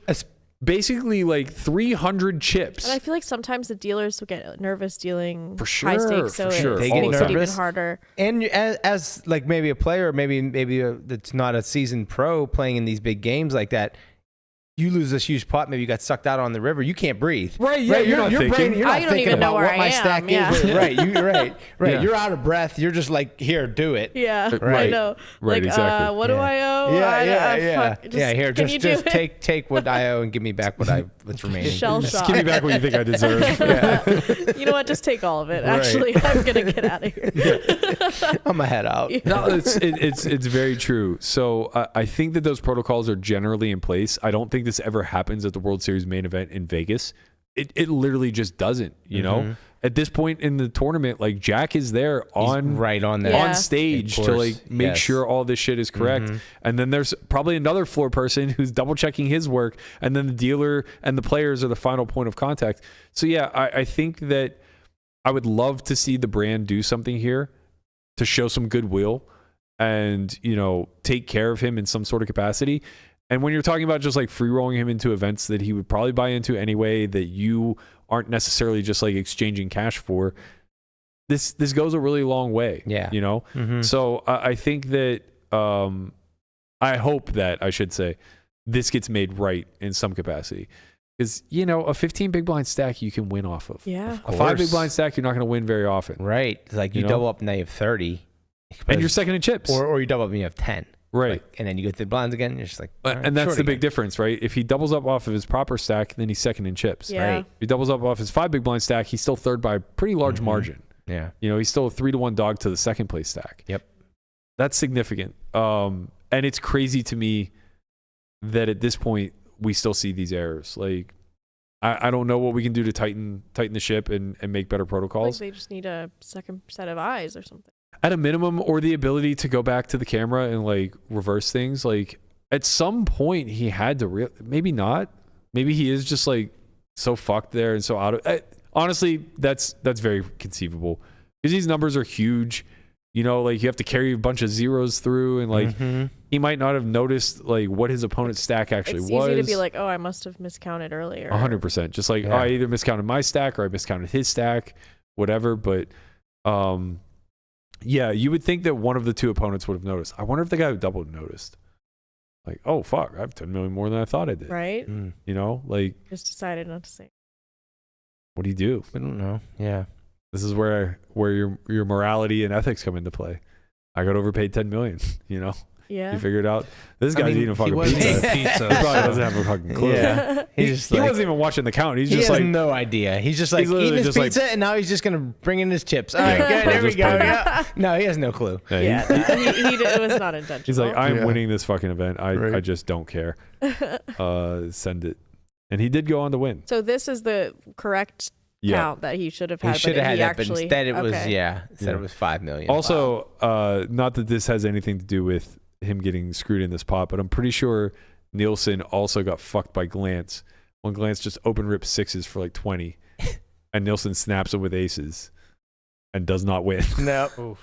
S3: basically like 300 chips.
S4: And I feel like sometimes the dealers will get nervous dealing
S3: For sure,
S4: high stakes, so
S3: for sure.
S5: They
S4: it
S5: get
S4: makes it even
S5: nervous.
S4: harder.
S5: And as like maybe a player, maybe that's not a seasoned pro playing in these big games like that, you lose this huge pot, maybe you got sucked out on the river, you can't breathe.
S3: Right, yeah, you're not thinking.
S5: You're not
S4: I don't
S5: thinking
S4: even know
S5: about
S4: where
S5: what my
S4: I
S5: stack
S4: am,
S5: is.
S4: yeah.
S5: Right.
S3: Yeah.
S5: You're out of breath. You're just like, here, do it.
S4: Yeah,
S3: Right.
S4: I know.
S3: Right,
S4: Like,
S3: exactly.
S4: what do I owe?
S5: Yeah.
S4: Fuck,
S5: Here,
S4: can you
S5: just
S4: do it?
S5: take what I owe and give me back what's remaining.
S4: Shell
S3: Just
S4: shock.
S3: give me back what you think I deserve.
S4: You know what? Just take all of it.
S5: Right.
S4: Actually, I'm gonna get out of here.
S5: I'm gonna head out.
S3: No, it's very true. So I think that those protocols are generally in place. I don't think this ever happens at the World Series main event in Vegas. It literally just doesn't. You know, at this point in the tournament, like Jack is there on
S5: right on there
S4: Yeah.
S3: on stage
S5: Of
S3: to
S5: course,
S3: like make
S5: yes.
S3: sure all this shit is correct. And then there's probably another floor person who's double checking his work, and then the dealer and the players are the final point of contact. So yeah, I think that I would love to see the brand do something here to show some goodwill and, take care of him in some sort of capacity. And when you're talking about just like free rolling him into events that he would probably buy into anyway, that you aren't necessarily just like exchanging cash for, this goes a really long way.
S5: Yeah.
S3: So I think that I hope that, I should say, this gets made right in some capacity. Because, a 15 big blind stack you can win off of.
S4: Yeah.
S3: A 5 big blind stack you're not going to win very often.
S5: Right. It's like you double up and now you have 30.
S3: And you're second in chips.
S5: Or you double up and you have 10.
S3: Right.
S5: Like, and then you go through the blinds again, you're just like, all right,
S3: And that's
S5: short
S3: the big
S5: again.
S3: difference, right? If he doubles up off of his proper stack, then he's second in chips.
S4: Yeah.
S5: Right.
S3: If he doubles up off his 5 big blind stack, he's still third by a pretty large margin.
S5: Yeah.
S3: He's still a 3-1 dog to the second place stack.
S5: Yep.
S3: That's significant. And it's crazy to me that at this point we still see these errors. Like, I don't know what we can do to tighten the ship and make better
S4: Like
S3: protocols.
S4: they just need a second set of eyes or something.
S3: At a minimum, or the ability to go back to the camera and like reverse things. Like at some point he had to maybe not. Maybe he is just like so fucked there and so out of honestly, that's very conceivable. Because these numbers are huge. Like you have to carry a bunch of zeros through, and like he might not have noticed like what his opponent's stack actually
S4: It's
S3: was.
S4: easy to be like, oh, I must have miscounted earlier.
S3: 100%. Just like,
S5: Yeah.
S3: I either miscounted my stack or I miscounted his stack, whatever. But yeah, you would think that one of the two opponents would have noticed. I wonder if the guy who doubled noticed. Like, oh fuck, I have 10 million more than I thought I did.
S4: Right?
S3: Like,
S4: Just decided not to say.
S3: what do you do?
S5: I don't know. Yeah.
S3: This is where your morality and ethics come into play. I got overpaid 10 million.
S4: Yeah.
S3: You figured out this guy's eating a
S6: He
S3: fucking
S6: was
S3: pizza.
S6: eating pizza.
S3: He probably doesn't have a fucking clue.
S5: Yeah.
S3: He,
S5: He's just
S3: he
S5: like,
S3: wasn't even watching the count. He's
S5: he
S3: just
S5: has
S3: like,
S5: no idea. He's just like
S3: He's literally
S5: eating his
S3: just like-
S5: pizza and now he's just going to bring in his chips. All right, good. There we
S3: Just
S5: go.
S3: put it-
S5: Yeah. No, he has no clue.
S3: yeah,
S4: Yeah. It was not intentional.
S3: he's like, I'm
S5: Yeah.
S3: winning this fucking event. I
S5: Right.
S3: just don't care. Send it. And he did go on to win.
S4: So this is the correct
S3: Yeah.
S4: count that he should have
S5: He
S4: had.
S5: should have
S4: but
S5: had
S4: he
S5: that, but
S4: actually,
S5: instead it was,
S4: okay.
S5: instead it was 5 million.
S3: Also, not that this has anything to do with him getting screwed in this pot, but I'm pretty sure Nielsen also got fucked by Glance when Glance just open rips 6s for like 20 and Nielsen snaps him with aces and does not win.
S5: No.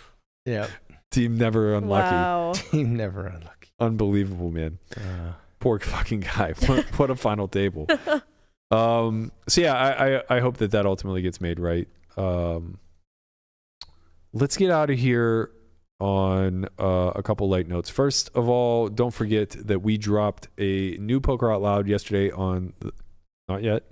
S5: Yeah.
S3: Team never unlucky.
S4: Wow.
S5: Team never unlucky.
S3: Unbelievable, man. Poor fucking guy. What a final table. So yeah, I hope that ultimately gets made right. Let's get out of here on a couple light notes. First of all, don't forget that we dropped a new Poker Out Loud yesterday on not yet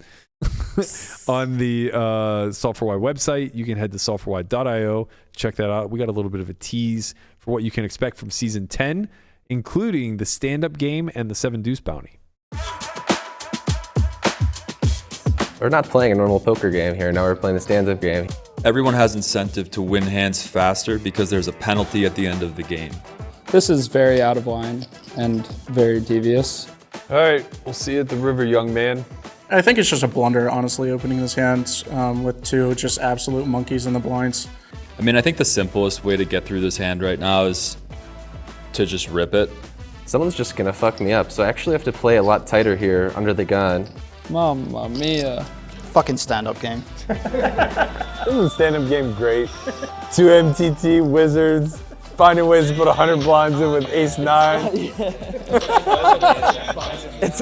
S3: on the Solve4Why website. You can head to solve4why.io, check that out. We got a little bit of a tease for what you can expect from season 10, including the stand-up game and the 7 Deuce bounty.
S9: We're not playing a normal poker game here. Now we're playing the stand-up game.
S10: Everyone has incentive to win hands faster because there's a penalty at the end of the game. This is very out of line and very devious.
S3: All right, we'll see you at the river, young man.
S10: I think it's just a blunder, honestly, opening this hand with two just absolute monkeys in the blinds.
S11: I mean, I think the simplest way to get through this hand right now is to just rip it.
S9: Someone's just gonna fuck me up, so I actually have to play a lot tighter here under the gun.
S10: Mamma mia.
S12: Fucking stand-up game.
S3: Isn't the stand-up game great? 2 MTT wizards finding ways to put 100 blinds in with ace-9.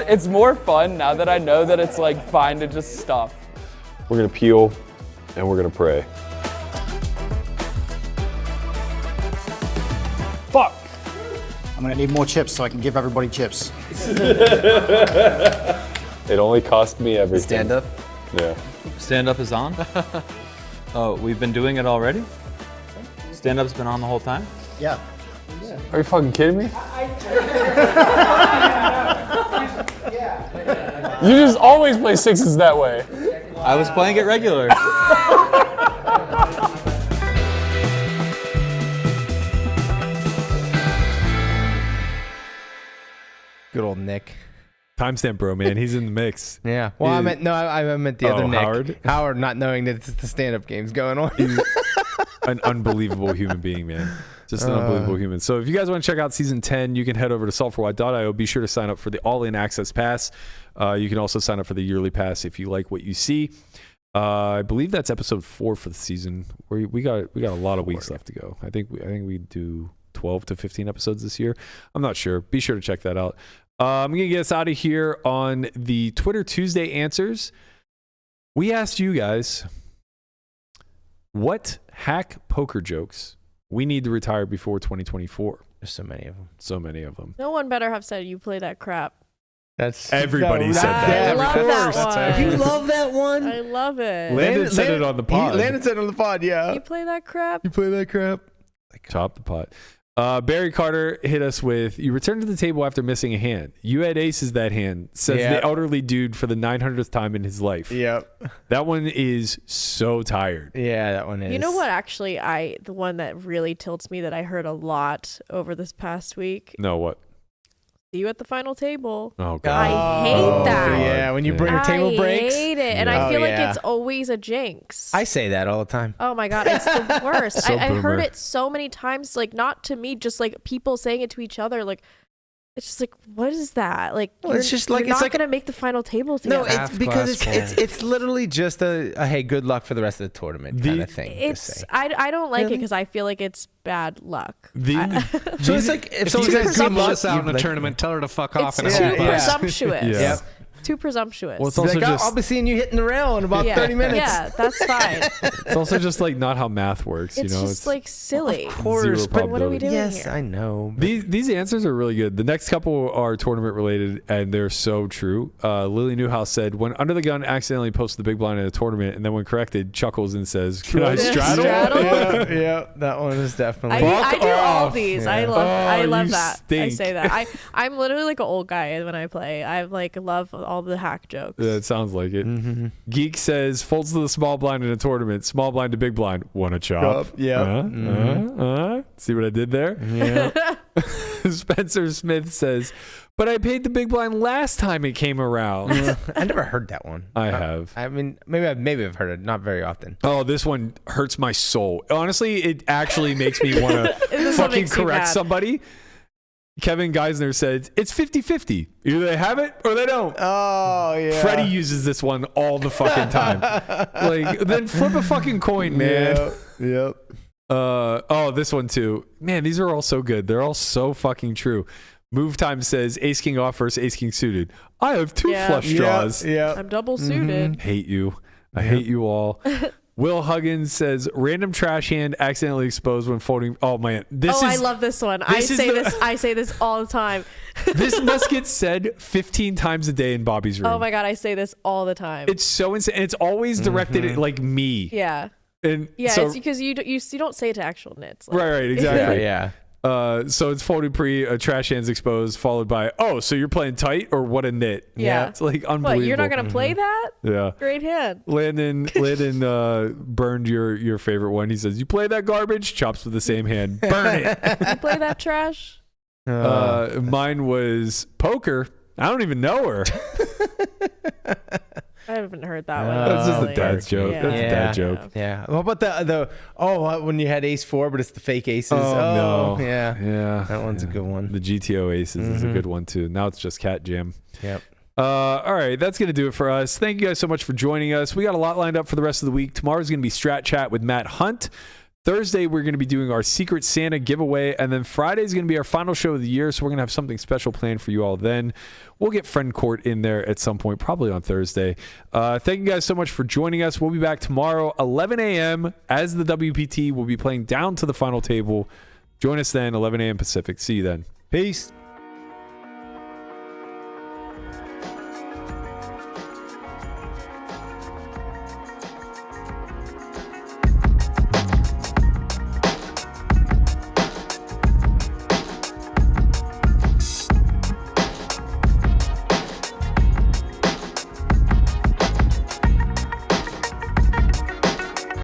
S10: It's more fun now that I know that it's like fine to just stuff.
S3: We're gonna peel and we're gonna pray. Fuck!
S12: I'm gonna need more chips so I can give everybody chips.
S3: It only cost me everything.
S9: Stand up?
S3: Yeah.
S11: Stand up is on? Oh, we've been doing it already? Stand up's been on the whole time?
S12: Yeah.
S3: Are you fucking kidding me? You just always play sixes that way.
S11: I was playing it regular.
S5: Good old Nick.
S3: Timestamp bro, man. He's in the mix.
S5: Yeah. Well, I meant the other Nick.
S3: Howard?
S5: Howard, not knowing that it's the stand-up games going on.
S3: He's an unbelievable human being, man. Just an unbelievable human. So if you guys want to check out season 10, you can head over to saltforwhite.io. Be sure to sign up for the all-in access pass. You can also sign up for the yearly pass if you like what you see. I believe that's episode 4 for the season. We got a lot of weeks left to go. I think we do 12 to 15 episodes this year. I'm not sure. Be sure to check that out. I'm going to get us out of here on the Twitter Tuesday answers. We asked you guys, what hack poker jokes we need to retire before 2024?
S5: There's so many of them.
S3: So many of them.
S4: No one better have said you play that crap.
S5: That's
S3: everybody said that.
S4: I love that one.
S5: You love that one?
S4: I love it.
S3: Landon said it on the pod.
S5: Landon said it on the pod, yeah.
S4: You play that crap?
S5: You play that crap?
S3: Chop the pot. Barry Carter hit us with, you returned to the table after missing a hand. You had aces that hand, says the elderly dude for the 900th time in his life.
S5: Yep.
S3: That one is so tired.
S5: Yeah, that one is.
S4: You know what, actually, the one that really tilts me that I heard a lot over this past week?
S3: No, what?
S4: See you at the final table.
S3: Oh, God.
S4: I hate that.
S5: Yeah, when your table breaks.
S4: I hate it. And I feel like it's always a jinx.
S5: I say that all the time.
S4: Oh my God, it's the worst.
S3: So
S4: I heard
S3: boomer.
S4: it so many times, like not to me, just like people saying it to each other. Like, it's just like, what is that? Like,
S5: it's just like,
S4: you're not going to make the final table together.
S5: No, it's because it's literally just a hey, good luck for the rest of the tournament kind of thing.
S4: I don't like it because I feel like it's bad luck.
S5: So it's like if
S6: you guys come us out in a
S5: like,
S6: tournament, tell her to fuck off.
S4: It's too presumptuous.
S3: Yeah.
S4: Too presumptuous.
S3: Well, it's also just,
S5: I'll be seeing you hitting the rail in about 30 minutes.
S4: Yeah, that's fine.
S3: It's also just like not how math works.
S4: It's just like silly.
S5: Of course,
S4: but what are we doing here?
S5: Yes, I know.
S3: These answers are really good. The next couple are tournament related, and they're so true. Lily Newhouse said, when Under the Gun accidentally posted the big blind in a tournament, and then when corrected, chuckles and says, "Can I straddle?"
S5: Yeah, that one is definitely.
S4: I do all these. I love
S3: you
S4: that.
S3: stink.
S4: I say that. I'm literally like an old guy when I play. I like love all the hack jokes.
S3: Yeah, it sounds like it. Mm-hmm. Geek says, folds to the small blind in a tournament, small blind to big blind, wanna chop?
S5: Yeah.
S3: See what I did there?
S5: Yeah.
S3: Spencer Smith says, but I paid the big blind last time it came around.
S5: I never heard that one.
S3: I have.
S5: I mean, maybe I've heard it, not very often.
S3: Oh, this one hurts my soul. Honestly, it actually makes me want to fucking correct somebody. Kevin Geisner said, it's 50-50. Either they have it or they don't.
S5: Oh, yeah.
S3: Freddie uses this one all the fucking time. Like, then flip a fucking coin, man.
S5: Yep.
S3: This one too. Man, these are all so good. They're all so fucking true. Move Time says, ace king off versus ace king suited. I have two flush draws.
S5: Yeah.
S4: I'm double suited.
S3: Hate you. I hate you all. Will Huggins says, random trash hand accidentally exposed when folding. Oh man,
S4: I love this one. I say this all the time.
S3: This must get said 15 times a day in Bobby's room.
S4: Oh my God, I say this all the time.
S3: It's so insane. And it's always directed at like me.
S4: Yeah.
S3: And
S4: yeah,
S3: so,
S4: it's because you don't say it to actual nits.
S3: Like, right, exactly.
S5: Yeah.
S3: So it's folded pre, trash hands exposed, followed by, oh, so you're playing tight or what a nit?
S4: Yeah.
S3: It's like unbelievable.
S4: What, you're not going to play that?
S3: Yeah.
S4: Great hand.
S3: Landon burned your favorite one. He says, you play that garbage? Chops with the same hand. Burn it.
S4: You play that trash?
S3: Mine was poker. I don't even know her.
S4: I haven't heard that one.
S3: That's just a
S4: really.
S3: dad's joke.
S4: Yeah.
S3: That's a dad joke.
S5: Yeah. What about when you had ace 4, but it's the fake aces?
S3: Oh, no.
S5: Yeah.
S3: Yeah.
S5: That one's a good one.
S3: The GTO aces is a good one too. Now it's just Cat Jam.
S5: Yep.
S3: All right, that's going to do it for us. Thank you guys so much for joining us. We got a lot lined up for the rest of the week. Tomorrow's going to be Strat Chat with Matt Hunt. Thursday, we're going to be doing our Secret Santa giveaway. And then Friday is going to be our final show of the year. So we're going to have something special planned for you all then. We'll get Friend Court in there at some point, probably on Thursday. Thank you guys so much for joining us. We'll be back tomorrow, 11 a.m. as the WPT. We'll be playing down to the final table. Join us then, 11 a.m. Pacific. See you then.
S5: Peace.